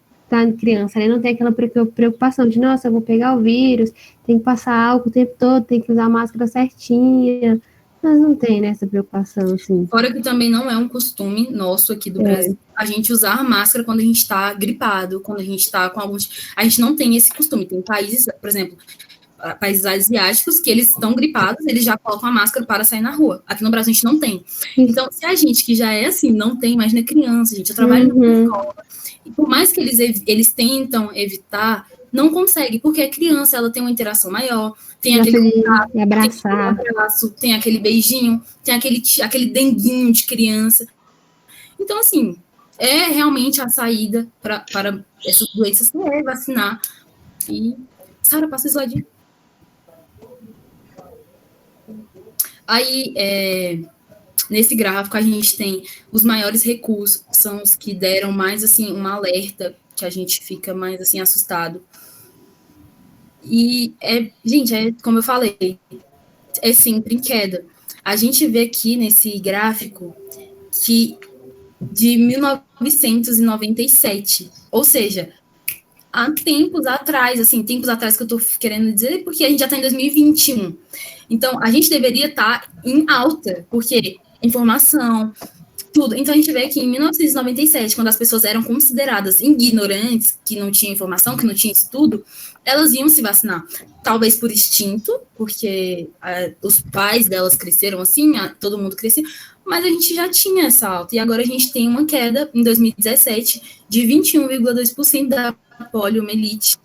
criança, né? Não tem aquela preocupação de, nossa, eu vou pegar o vírus, tem que passar álcool o tempo todo, tem que usar a máscara certinha. Mas não tem, né, essa preocupação, assim. Fora que também não é um costume nosso aqui do Brasil, a gente usar máscara quando a gente está gripado, quando a gente está com alguns... A gente não tem esse costume. Tem países, por exemplo, países asiáticos, que eles estão gripados, eles já colocam a máscara para sair na rua. Aqui no Brasil a gente não tem. Então, se a gente que já é assim, não tem, imagina criança, gente, eu trabalho na escola, e por mais que eles tentam evitar, não consegue, porque a criança, ela tem uma interação maior, tem aquele contato, abraçar. Tem aquele abraço, tem aquele beijinho, tem aquele denguinho de criança. Então, assim, é realmente a saída para essas doenças, é vacinar. E, Sara, passa o slide. Aí, nesse gráfico, a gente tem os maiores recursos, são os que deram mais, assim, um alerta, que a gente fica mais, assim, assustado. E, gente, como eu falei, é sempre em queda. A gente vê aqui nesse gráfico que de 1997, ou seja, há tempos atrás que eu tô querendo dizer, porque a gente já está em 2021. Então, a gente deveria estar em alta, porque informação, tudo. Então, a gente vê que em 1997, quando as pessoas eram consideradas ignorantes, que não tinham informação, que não tinham estudo, elas iam se vacinar. Talvez por instinto, porque os pais delas cresceram assim, todo mundo crescia, mas a gente já tinha essa alta. E agora a gente tem uma queda, em 2017, de 21,2% da poliomielite,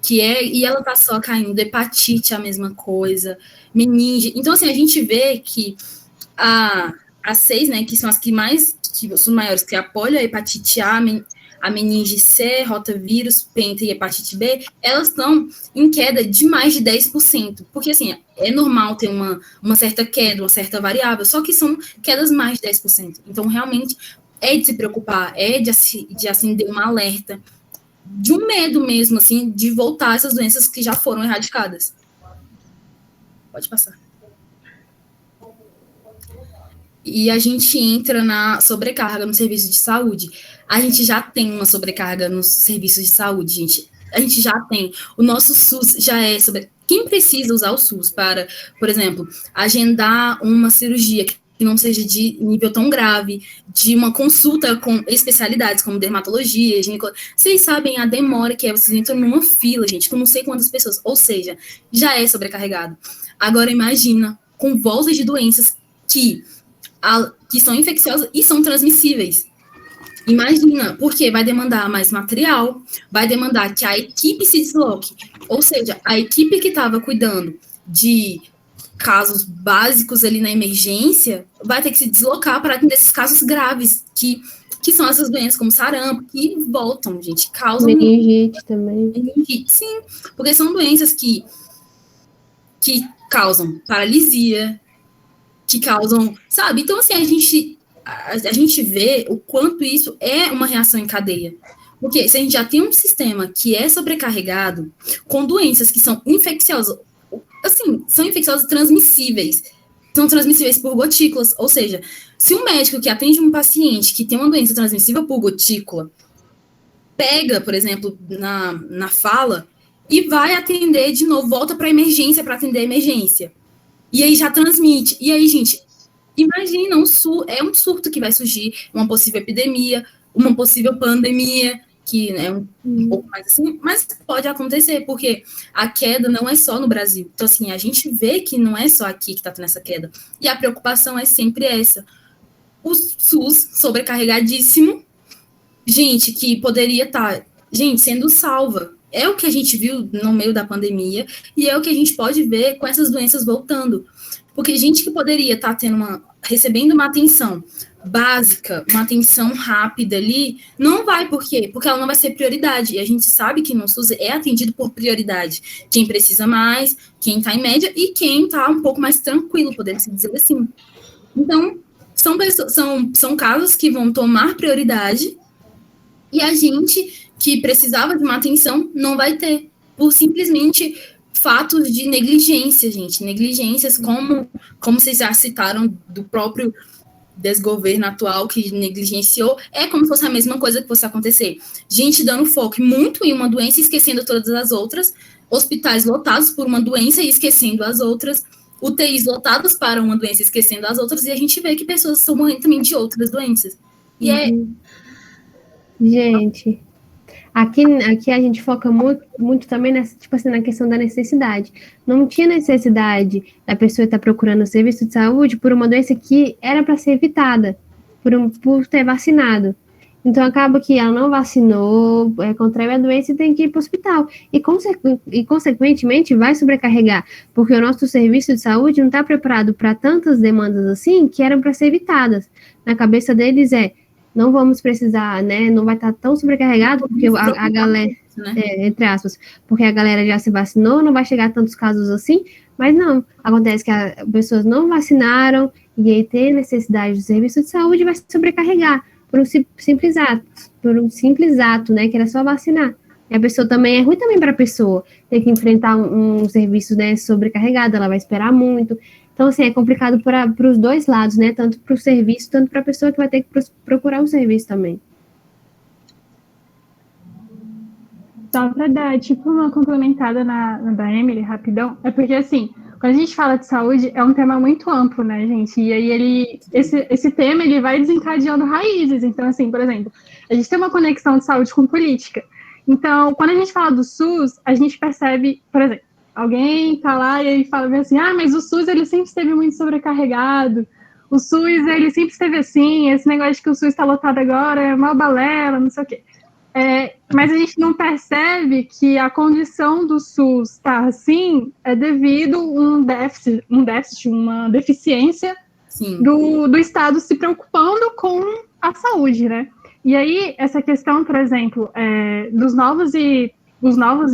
e ela tá só caindo, hepatite a mesma coisa, meninge. Então, assim, a gente vê que as 6, né, que são as que são maiores, que é a polio, a hepatite A, a meninge C, rotavírus, penta e hepatite B, elas estão em queda de mais de 10%, porque, assim, é normal ter uma certa queda, uma certa variável, só que são quedas mais de 10%. Então, realmente, é de se preocupar, é de acender um alerta, de um medo mesmo, assim, de voltar essas doenças que já foram erradicadas. Pode passar. E a gente entra na sobrecarga no serviço de saúde. A gente já tem uma sobrecarga nos serviços de saúde, gente. A gente já tem. O nosso SUS já é sobre... Quem precisa usar o SUS para, por exemplo, agendar uma cirurgia que não seja de nível tão grave, de uma consulta com especialidades como dermatologia, ginecologia. Vocês sabem a demora que é, vocês entram numa fila, gente, com não sei quantas pessoas, ou seja, já é sobrecarregado. Agora imagina, com voltas de doenças que são infecciosas e são transmissíveis. Imagina, porque vai demandar mais material, vai demandar que a equipe se desloque, ou seja, a equipe que estava cuidando de casos básicos ali na emergência, vai ter que se deslocar para atender esses casos graves, que são essas doenças como sarampo, que voltam, gente, causam... Meningite também. Meningite, sim, porque são doenças que causam paralisia, que causam, sabe? Então, assim, a gente vê o quanto isso é uma reação em cadeia. Porque se a gente já tem um sistema que é sobrecarregado com doenças que são infecciosas, assim, são infecciosas transmissíveis, são transmissíveis por gotículas, ou seja, se um médico que atende um paciente que tem uma doença transmissível por gotícula, pega, por exemplo, na fala e vai atender de novo, volta para a emergência para atender a emergência. E aí já transmite. E aí, gente, imagina, é um surto que vai surgir, uma possível epidemia, uma possível pandemia, que é um pouco mais assim, mas pode acontecer, porque a queda não é só no Brasil. Então, assim, a gente vê que não é só aqui que está tendo essa queda. E a preocupação é sempre essa. O SUS sobrecarregadíssimo, gente que poderia estar, sendo salva. É o que a gente viu no meio da pandemia e é o que a gente pode ver com essas doenças voltando. Porque gente que poderia estar recebendo uma atenção básica, uma atenção rápida ali, não vai. Por quê? Porque ela não vai ser prioridade. E a gente sabe que no SUS é atendido por prioridade. Quem precisa mais, quem está em média e quem está um pouco mais tranquilo, podemos dizer assim. Então, são casos que vão tomar prioridade e a gente que precisava de uma atenção não vai ter, por simplesmente fatos de negligência, gente. Negligências como vocês já citaram do próprio desgoverno atual que negligenciou, é como se fosse a mesma coisa que fosse acontecer. Gente dando foco muito em uma doença e esquecendo todas as outras, hospitais lotados por uma doença e esquecendo as outras, UTIs lotados para uma doença e esquecendo as outras, e a gente vê que pessoas estão morrendo também de outras doenças. E Gente, aqui a gente foca muito também nessa, tipo assim, na questão da necessidade. Não tinha necessidade da pessoa estar procurando serviço de saúde por uma doença que era para ser evitada, por ter vacinado. Então, acaba que ela não vacinou, contraiu a doença e tem que ir para o hospital. E, consequentemente, vai sobrecarregar, porque o nosso serviço de saúde não está preparado para tantas demandas assim que eram para ser evitadas. Na cabeça deles não vamos precisar, né? Não vai estar tão sobrecarregado, porque a galera, entre aspas, porque a galera já se vacinou, não vai chegar a tantos casos assim, mas não. Acontece que as pessoas não vacinaram e aí tem necessidade do serviço de saúde e vai se sobrecarregar por um simples ato, né? Que era só vacinar. E a pessoa também é ruim também para a pessoa ter que enfrentar um serviço, né, sobrecarregado, ela vai esperar muito. Então, assim, é complicado para os dois lados, né? Tanto para o serviço, tanto para a pessoa que vai ter que procurar um serviço também. Só para dar, tipo, uma complementada na da Emily, rapidão, é porque, assim, quando a gente fala de saúde, é um tema muito amplo, né, gente? E aí, esse tema, ele vai desencadeando raízes. Então, assim, por exemplo, a gente tem uma conexão de saúde com política. Então, quando a gente fala do SUS, a gente percebe, por exemplo, alguém tá lá e aí fala assim, mas o SUS, ele sempre esteve muito sobrecarregado, o SUS, ele sempre esteve assim, esse negócio de que o SUS está lotado agora é uma balela, não sei o quê. Mas a gente não percebe que a condição do SUS estar assim é devido a um déficit, uma deficiência do Estado se preocupando com a saúde, né? E aí, essa questão, por exemplo, dos novos e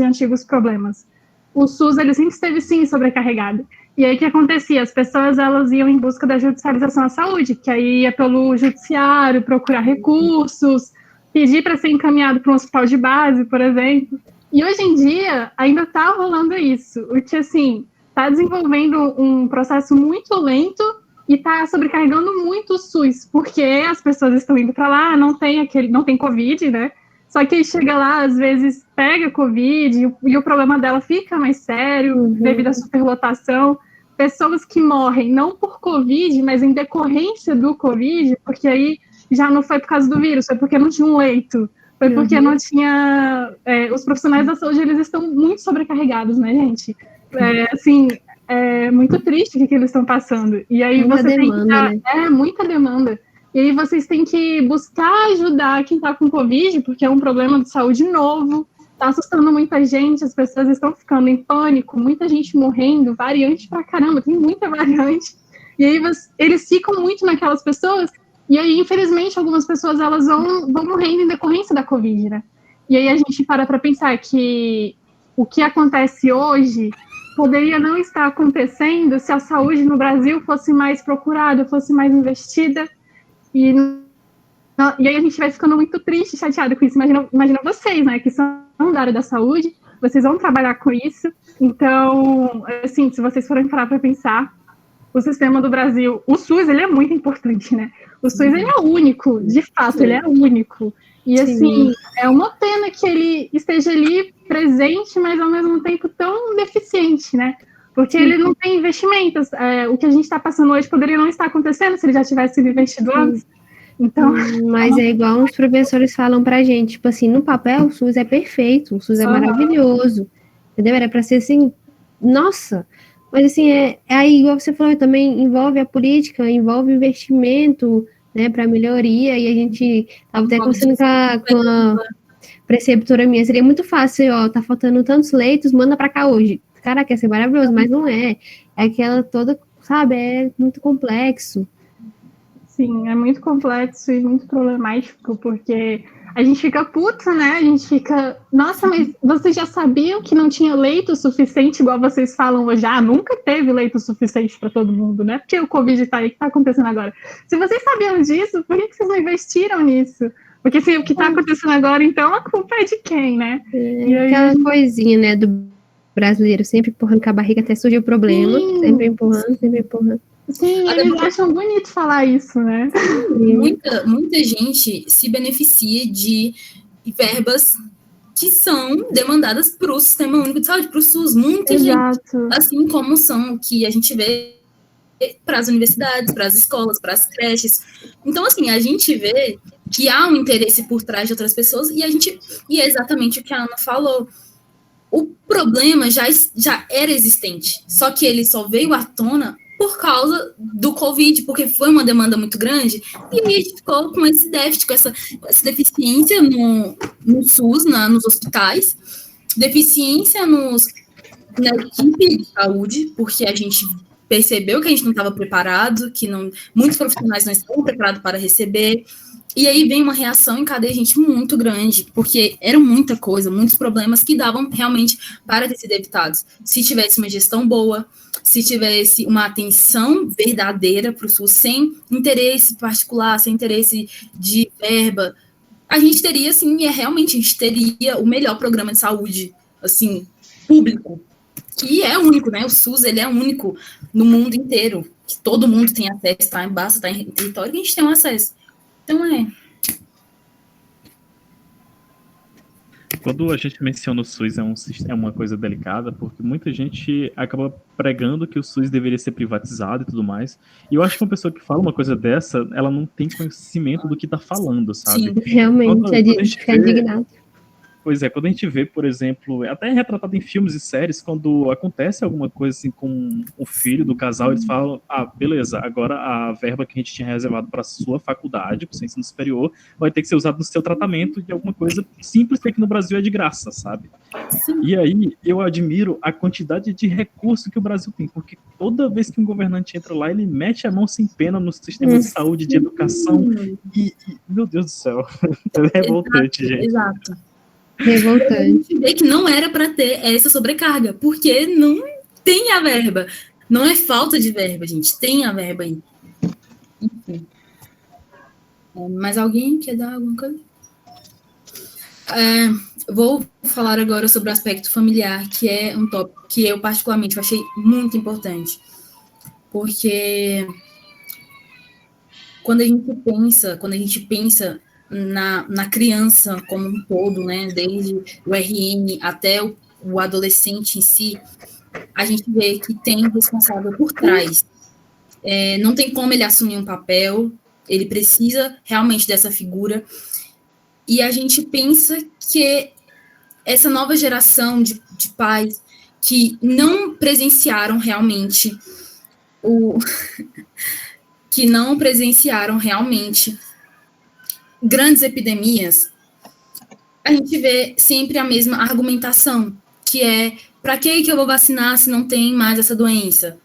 antigos problemas. O SUS, ele sempre esteve, sim, sobrecarregado. E aí, o que acontecia? As pessoas, elas iam em busca da judicialização da saúde, que aí ia pelo judiciário, procurar recursos, pedir para ser encaminhado para um hospital de base, por exemplo. E hoje em dia, ainda está rolando isso, o que, assim, está desenvolvendo um processo muito lento e está sobrecarregando muito o SUS, porque as pessoas estão indo para lá, não tem Covid, né? Só que aí chega lá, às vezes pega Covid e o problema dela fica mais sério devido à superlotação. Pessoas que morrem não por Covid, mas em decorrência do Covid, porque aí já não foi por causa do vírus, foi porque não tinha um leito, foi porque não tinha... os profissionais da saúde, eles estão muito sobrecarregados, né, gente? É muito triste o que eles estão passando. E aí muita demanda, né? Muita demanda. E aí vocês têm que buscar ajudar quem está com Covid, porque é um problema de saúde novo, está assustando muita gente, as pessoas estão ficando em pânico, muita gente morrendo, variante pra caramba, tem muita variante. E aí eles ficam muito naquelas pessoas, e aí, infelizmente, algumas pessoas elas vão morrendo em decorrência da Covid, né? E aí a gente para pensar que o que acontece hoje, poderia não estar acontecendo se a saúde no Brasil fosse mais procurada, fosse mais investida. E aí a gente vai ficando muito triste, chateada com isso. Imagina vocês, né, que são da área da saúde, vocês vão trabalhar com isso. Então, assim, se vocês forem parar para pensar, o sistema do Brasil, o SUS, ele é muito importante, né? O SUS, ele é único, de fato, ele é único. E, assim, é uma pena que ele esteja ali presente, mas ao mesmo tempo tão deficiente, né? Porque ele não tem investimentos. O que a gente está passando hoje poderia não estar acontecendo se ele já tivesse sido investido antes. Então, mas é igual os professores falam pra gente, tipo assim, no papel o SUS é perfeito, o SUS é maravilhoso, entendeu? Era pra ser assim, nossa, mas assim, aí igual você falou, também envolve a política, envolve investimento, né, pra melhoria, e a gente tava até conversando com a preceptora minha, seria muito fácil, ó, tá faltando tantos leitos, manda pra cá hoje. Caraca, ia ser maravilhoso, mas não é aquela toda, sabe, é muito complexo. Sim, é muito complexo e muito problemático, porque a gente fica puta, né? A gente fica, nossa, mas vocês já sabiam que não tinha leito suficiente, igual vocês falam hoje? Nunca teve leito suficiente para todo mundo, né? Porque o Covid tá aí, o que tá acontecendo agora? Se vocês sabiam disso, por que vocês não investiram nisso? Porque se o que tá acontecendo agora, então, a culpa é de quem, né? E aí... Aquela coisinha, né, do brasileiro, sempre empurrando com a barriga até surgir o problema, sempre empurrando. Sim, eles acham bonito falar isso, né? Muita gente se beneficia de verbas que são demandadas para o Sistema Único de Saúde, para o SUS. Muita gente, assim como são que a gente vê para as universidades, para as escolas, para as creches. Então, assim, a gente vê que há um interesse por trás de outras pessoas e é exatamente o que a Ana falou. O problema já era existente, só que ele só veio à tona por causa do Covid, porque foi uma demanda muito grande, e aí a gente ficou com esse déficit, com essa deficiência no SUS, nos hospitais, deficiência na equipe de saúde, porque a gente percebeu que a gente não estava preparado, que muitos profissionais não estavam preparados para receber, e aí vem uma reação em cadeia, gente, muito grande, porque era muita coisa, muitos problemas que davam realmente para ter sido evitados. Se tivesse uma gestão boa, se tivesse uma atenção verdadeira para o SUS, sem interesse particular, sem interesse de verba, a gente teria, assim, realmente, a gente teria o melhor programa de saúde, assim, público, que é único, né? O SUS, ele é único no mundo inteiro, que todo mundo tem acesso, basta estar em território que a gente tem um acesso. Então, Quando a gente menciona o SUS, é uma coisa delicada, porque muita gente acaba pregando que o SUS deveria ser privatizado e tudo mais. E eu acho que uma pessoa que fala uma coisa dessa, ela não tem conhecimento do que está falando, sabe? Sim, realmente, é de ficar indignado. Pois é, quando a gente vê, por exemplo, até retratado em filmes e séries, quando acontece alguma coisa assim com o filho do casal, eles falam, beleza, agora a verba que a gente tinha reservado para sua faculdade, para o seu ensino superior, vai ter que ser usada no seu tratamento de alguma coisa simples que aqui no Brasil é de graça, sabe? Sim. E aí eu admiro a quantidade de recursos que o Brasil tem, porque toda vez que um governante entra lá, ele mete a mão sem pena no sistema de saúde, de educação, e meu Deus do céu, é revoltante, gente. Exato. Revoltante. A gente vê que não era para ter essa sobrecarga, porque não tem a verba. Não é falta de verba, gente. Tem a verba aí. Enfim. Mais alguém quer dar alguma coisa? Vou falar agora sobre o aspecto familiar, que é um tópico que eu particularmente achei muito importante. Porque quando a gente pensa na criança como um todo, né, desde o RN até o adolescente em si, a gente vê que tem um responsável por trás. Não tem como ele assumir um papel, ele precisa realmente dessa figura, e a gente pensa que essa nova geração de pais que não presenciaram realmente grandes epidemias, a gente vê sempre a mesma argumentação, que é, para que eu vou vacinar se não tem mais essa doença?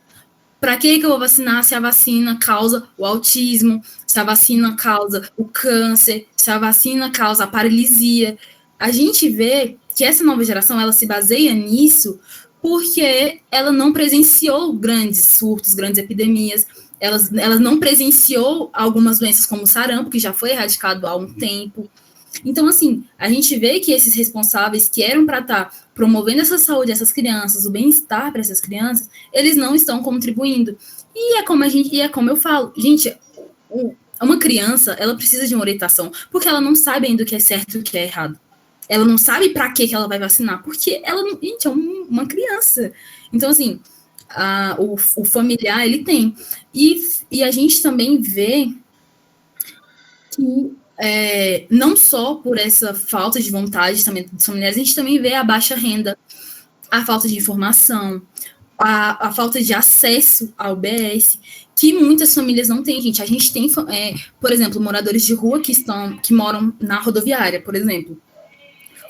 Para que eu vou vacinar se a vacina causa o autismo, se a vacina causa o câncer, se a vacina causa a paralisia? A gente vê que essa nova geração, ela se baseia nisso porque ela não presenciou grandes surtos, grandes epidemias, ela não presenciou algumas doenças como o sarampo, que já foi erradicado há um tempo. Então, assim, a gente vê que esses responsáveis que eram para estar promovendo essa saúde dessas crianças, o bem-estar para essas crianças, eles não estão contribuindo. E é como eu falo, gente, uma criança, ela precisa de uma orientação, porque ela não sabe ainda o que é certo e o que é errado. Ela não sabe para que ela vai vacinar, porque ela, gente, é uma criança. Então, assim, o familiar, ele tem. E a gente também vê que não só por essa falta de vontade também dos familiares, a gente também vê a baixa renda, a falta de informação, a falta de acesso ao BS, que muitas famílias não têm, gente. A gente tem, por exemplo, moradores de rua que moram na rodoviária, por exemplo.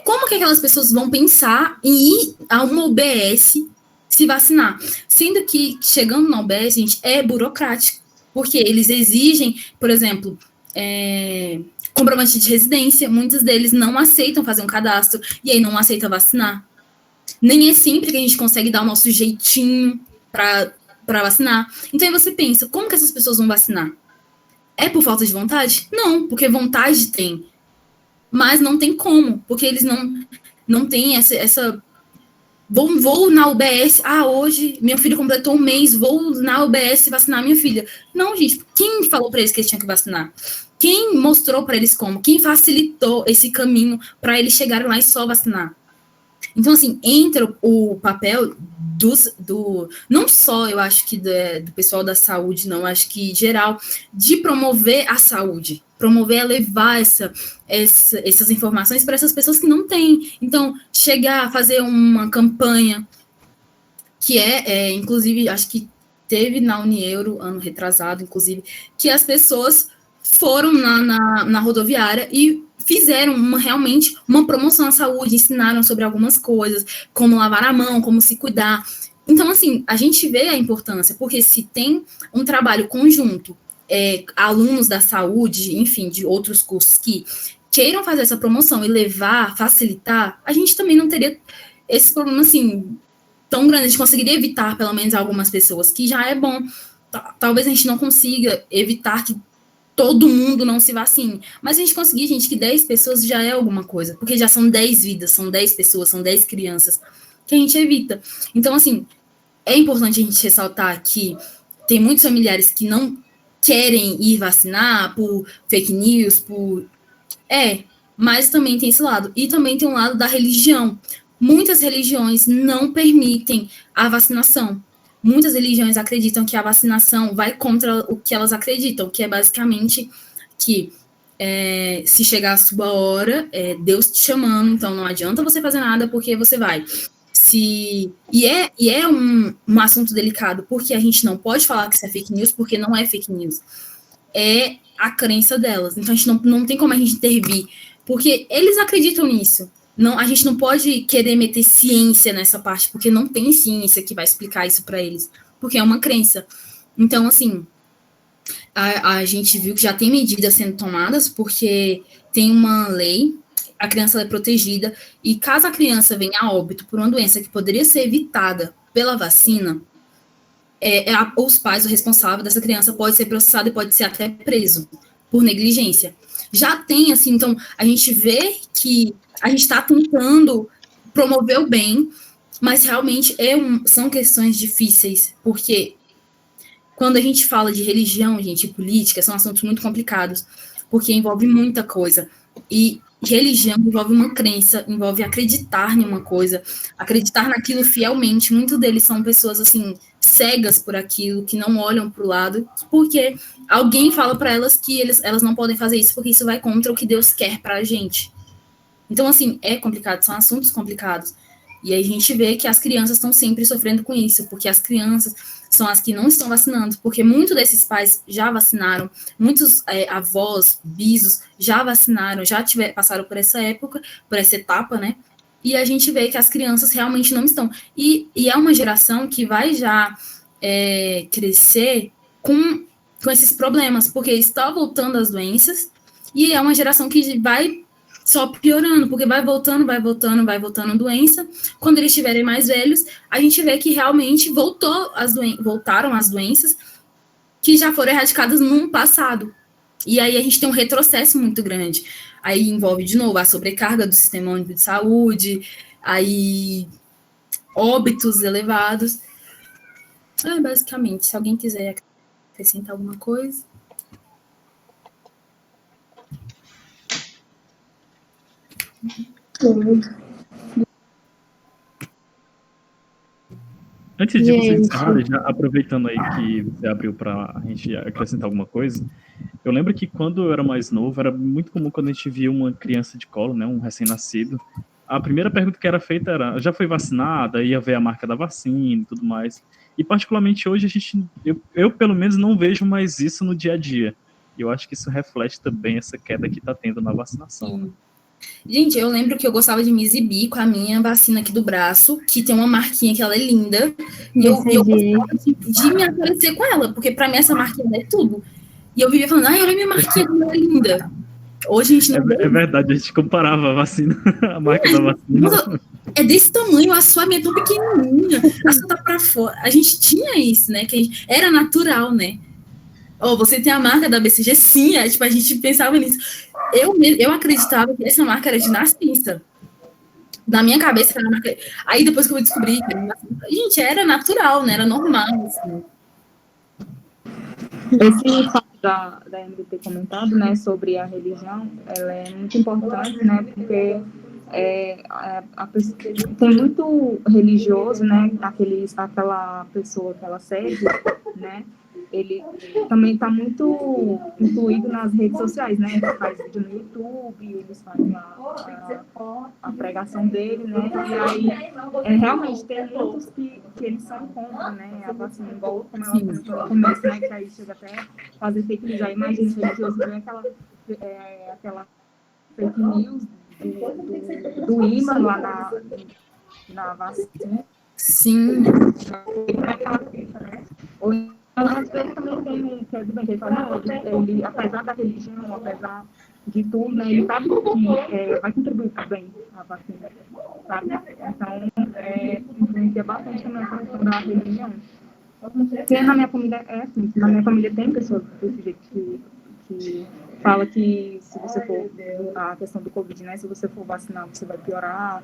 Como que aquelas pessoas vão pensar em ir a uma UBS se vacinar? Sendo que, chegando na UBS, gente, é burocrático, porque eles exigem, por exemplo, comprovante de residência, muitos deles não aceitam fazer um cadastro, e aí não aceitam vacinar. Nem é sempre que a gente consegue dar o nosso jeitinho para vacinar. Então aí você pensa, como que essas pessoas vão vacinar? É por falta de vontade? Não, porque vontade tem. Mas não tem como, porque eles não têm essa vou na UBS, hoje meu filho completou um mês, vou na UBS vacinar minha filha. Não, gente, quem falou para eles que eles tinham que vacinar? Quem mostrou para eles como? Quem facilitou esse caminho para eles chegarem lá e só vacinar? Então, assim, entra o papel não só, eu acho que do pessoal da saúde, não, acho que geral, de promover a saúde, promover, levar essas informações para essas pessoas que não têm. Então, chegar a fazer uma campanha que inclusive, acho que teve na Unieuro, ano retrasado, inclusive, que as pessoas foram na rodoviária e fizeram realmente uma promoção à saúde, ensinaram sobre algumas coisas, como lavar a mão, como se cuidar. Então, assim, a gente vê a importância, porque se tem um trabalho conjunto, alunos da saúde, enfim, de outros cursos que queiram fazer essa promoção e levar, facilitar, a gente também não teria esse problema, assim, tão grande. A gente conseguiria evitar, pelo menos, algumas pessoas, que já é bom. Talvez a gente não consiga evitar que todo mundo não se vacine. Mas a gente conseguir, gente, que 10 pessoas já é alguma coisa, porque já são 10 vidas, são 10 pessoas, são 10 crianças que a gente evita. Então, assim, é importante a gente ressaltar que tem muitos familiares que não querem ir vacinar por fake news, mas também tem esse lado. E também tem um lado da religião. Muitas religiões não permitem a vacinação. Muitas religiões acreditam que a vacinação vai contra o que elas acreditam, que é basicamente que se chegar a sua hora, Deus te chamando, então não adianta você fazer nada porque você vai. E é um assunto delicado, porque a gente não pode falar que isso é fake news, porque não é fake news. É a crença delas. Então a gente não tem como a gente intervir, porque eles acreditam nisso. Não, a gente não pode querer meter ciência nessa parte, porque não tem ciência que vai explicar isso para eles, porque é uma crença. Então, assim, a gente viu que já tem medidas sendo tomadas, porque tem uma lei, a criança é protegida, e caso a criança venha a óbito por uma doença que poderia ser evitada pela vacina, os pais, o responsável dessa criança, pode ser processado e pode ser até preso por negligência. Já tem, assim, então, a gente vê que a gente está tentando promover o bem, mas realmente são questões difíceis, porque quando a gente fala de religião, gente, e política, são assuntos muito complicados, porque envolve muita coisa. E religião envolve uma crença, envolve acreditar em uma coisa, acreditar naquilo fielmente. Muitos deles são pessoas, assim, cegas por aquilo, que não olham para o lado, porque alguém fala para elas que elas não podem fazer isso, porque isso vai contra o que Deus quer para a gente. Então, assim, é complicado, são assuntos complicados. E aí a gente vê que as crianças estão sempre sofrendo com isso, porque as crianças são as que não estão vacinando, porque muitos desses pais já vacinaram, muitos avós, bisos já vacinaram, já passaram por essa época, por essa etapa, né? E a gente vê que as crianças realmente não estão. E é uma geração que vai já crescer com esses problemas, porque está voltando as doenças, e é uma geração que vai só piorando, porque vai voltando a doença. Quando eles estiverem mais velhos, a gente vê que realmente voltaram as doenças que já foram erradicadas no passado. E aí a gente tem um retrocesso muito grande. Aí envolve, de novo, a sobrecarga do sistema único de saúde, aí óbitos elevados. Basicamente, se alguém quiser acrescentar alguma coisa. Antes de vocês encerrarem, já aproveitando aí que você abriu para a gente acrescentar alguma coisa, eu lembro que quando eu era mais novo, era muito comum quando a gente via uma criança de colo, né, um recém-nascido, a primeira pergunta que era feita era: já foi vacinada? Ia ver a marca da vacina e tudo mais. E particularmente hoje eu pelo menos não vejo mais isso no dia a dia. E eu acho que isso reflete também essa queda que está tendo na vacinação. Né? Gente, eu lembro que eu gostava de me exibir com a minha vacina aqui do braço, que tem uma marquinha que ela é linda. E eu gostava de me aparecer com ela, porque pra mim essa marquinha é tudo. E eu vivia falando, olha minha marquinha como ela é linda. Hoje a gente não é verdade, a gente comparava a vacina, a marca da vacina. Nossa, é desse tamanho, a sua minha é tão pequenininha, a sua tá pra fora. A gente tinha isso, né? Que era natural, né? Você tem a marca da BCG, sim, tipo, a gente pensava nisso. Eu acreditava que essa marca era de nascença. Na minha cabeça era a marca. Aí depois que eu descobri que gente, era natural, né? Era normal, assim. Esse fato da Emily ter comentado, né, sobre a religião, ela é muito importante, né, porque tem muito religioso, né, aquela pessoa que ela segue, né, ele também está muito incluído nas redes sociais, né, ele faz vídeo no YouTube, eles fazem a pregação dele, né, e aí realmente tem muitos que eles são contra, né, a vacina, igual como ela comentou no começo, né, que aí chega até fazer fake news, aí imagina o religioso ver aquela fake news do imã lá na vacina. Sim. Às vezes também tem um que é do bem, ele fala, não, ele, apesar da religião, apesar de tudo, né, ele sabe que vai contribuir para o bem a vacina, sabe? Então, influencia bastante também a questão da religião. Porque na minha família é assim, na minha família tem pessoas desse jeito que fala que se você for, a questão do Covid, né, se você for vacinar, você vai piorar,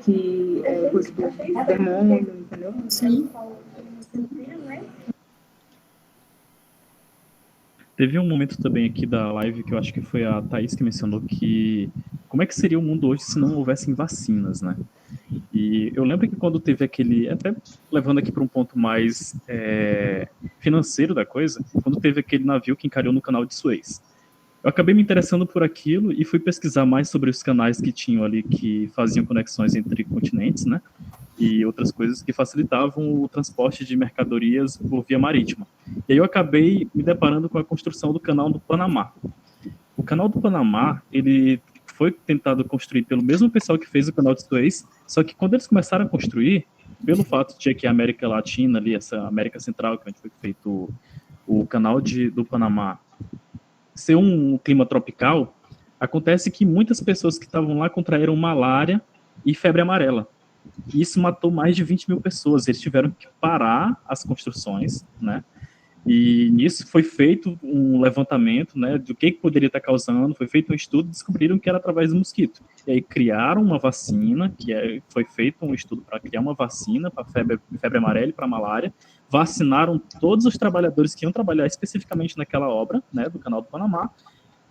que é coisa do demônio, entendeu? Sim. Teve um momento também aqui da live que eu acho que foi a Thaís que mencionou que como é que seria o mundo hoje se não houvessem vacinas, né? E eu lembro que quando teve aquele, até levando aqui para um ponto mais financeiro da coisa, quando teve aquele navio que encalhou no canal de Suez. Eu acabei me interessando por aquilo e fui pesquisar mais sobre os canais que tinham ali, que faziam conexões entre continentes, né? E outras coisas que facilitavam o transporte de mercadorias por via marítima. E aí eu acabei me deparando com a construção do canal do Panamá. O canal do Panamá, ele foi tentado construir pelo mesmo pessoal que fez o canal de Suez, só que quando eles começaram a construir, pelo fato de que a América Latina ali, essa América Central, que foi feito o canal do Panamá, ser um clima tropical, acontece que muitas pessoas que estavam lá contraíram malária e febre amarela. E isso matou mais de 20 mil pessoas. Eles tiveram que parar as construções, né? E nisso foi feito um levantamento, né, do que poderia estar causando, foi feito um estudo e descobriram que era através do mosquito. E aí criaram uma vacina, foi feito um estudo para criar uma vacina para febre amarela e para malária, vacinaram todos os trabalhadores que iam trabalhar especificamente naquela obra, né, do Canal do Panamá,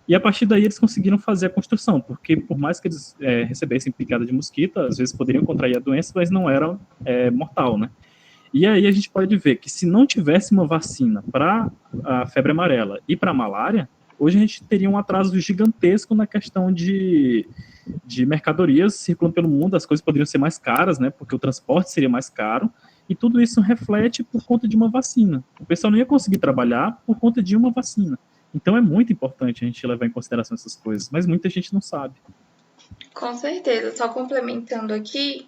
e a partir daí eles conseguiram fazer a construção, porque por mais que eles recebessem picada de mosquito, às vezes poderiam contrair a doença, mas não era mortal, né? E aí a gente pode ver que se não tivesse uma vacina para a febre amarela e para a malária, hoje a gente teria um atraso gigantesco na questão de mercadorias circulando pelo mundo, as coisas poderiam ser mais caras, né, porque o transporte seria mais caro, e tudo isso reflete por conta de uma vacina. O pessoal não ia conseguir trabalhar por conta de uma vacina. Então é muito importante a gente levar em consideração essas coisas, mas muita gente não sabe. Com certeza. Só complementando aqui,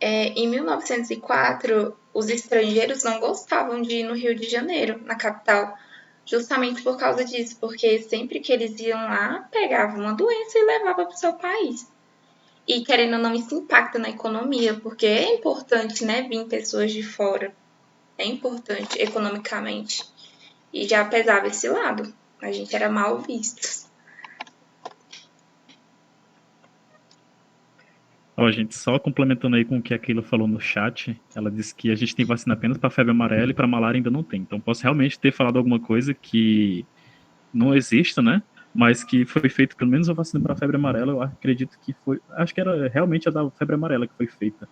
em 1904, os estrangeiros não gostavam de ir no Rio de Janeiro, na capital, justamente por causa disso, porque sempre que eles iam lá, pegavam uma doença e levavam para o seu país. E querendo ou não, isso impacta na economia, porque é importante, né, vir pessoas de fora. É importante economicamente. E já pesava esse lado. A gente era mal vistos. Ó, gente, só complementando aí com o que a Keila falou no chat, ela disse que a gente tem vacina apenas para febre amarela e para malária ainda não tem. Então posso realmente ter falado alguma coisa que não exista, né? Mas que foi feito pelo menos a vacina para febre amarela, eu acredito que foi. Acho que era realmente a da febre amarela que foi feita.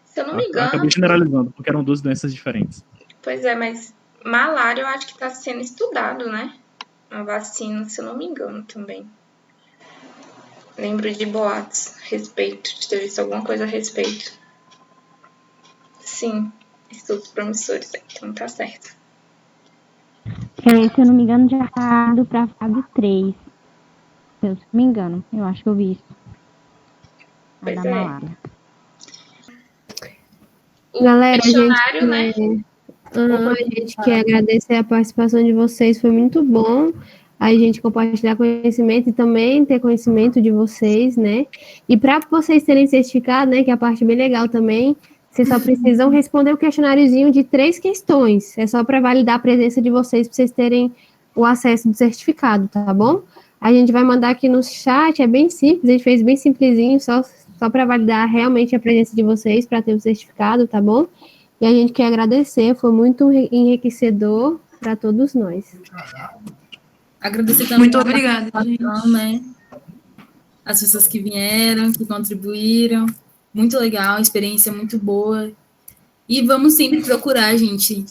Se eu não me engano. Acabei generalizando, porque eram duas doenças diferentes. Pois é, mas malária eu acho que está sendo estudado, né? A vacina, se eu não me engano também. Lembro de boatos a respeito, de ter visto alguma coisa a respeito. Sim, estudos promissores, então tá certo. Se eu não me engano, já tá indo pra fase 3. Se eu não me engano, eu acho que eu vi isso. Pois da é. malária. O Galera, questionário, né? A gente quer agradecer a participação de vocês, foi muito bom a gente compartilhar conhecimento e também ter conhecimento de vocês, né? E para vocês terem certificado, né, que é a parte bem legal também, vocês só precisam responder o questionáriozinho de 3 questões. É só para validar a presença de vocês, para vocês terem o acesso do certificado, tá bom? A gente vai mandar aqui no chat, é bem simples, a gente fez bem simplesinho, só para validar realmente a presença de vocês, para ter o certificado, tá bom? E a gente quer agradecer, foi muito enriquecedor para todos nós. Agradecer também Muito obrigada, gente. né? As pessoas que vieram, que contribuíram. Muito legal, experiência muito boa. E vamos sempre procurar, gente,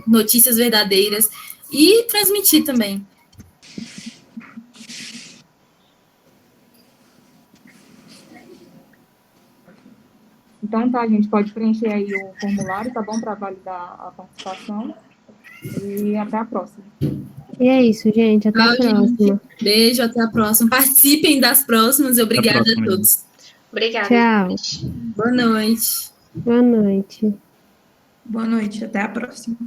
notícias verdadeiras e transmitir também. Então tá, a gente pode preencher aí o formulário, tá bom? Para validar a participação. E até a próxima. E é isso, gente. Até a próxima. Gente. Beijo, até a próxima. Participem das próximas e obrigada a todos. Obrigada. Tchau. Boa noite. Boa noite. Boa noite, até a próxima.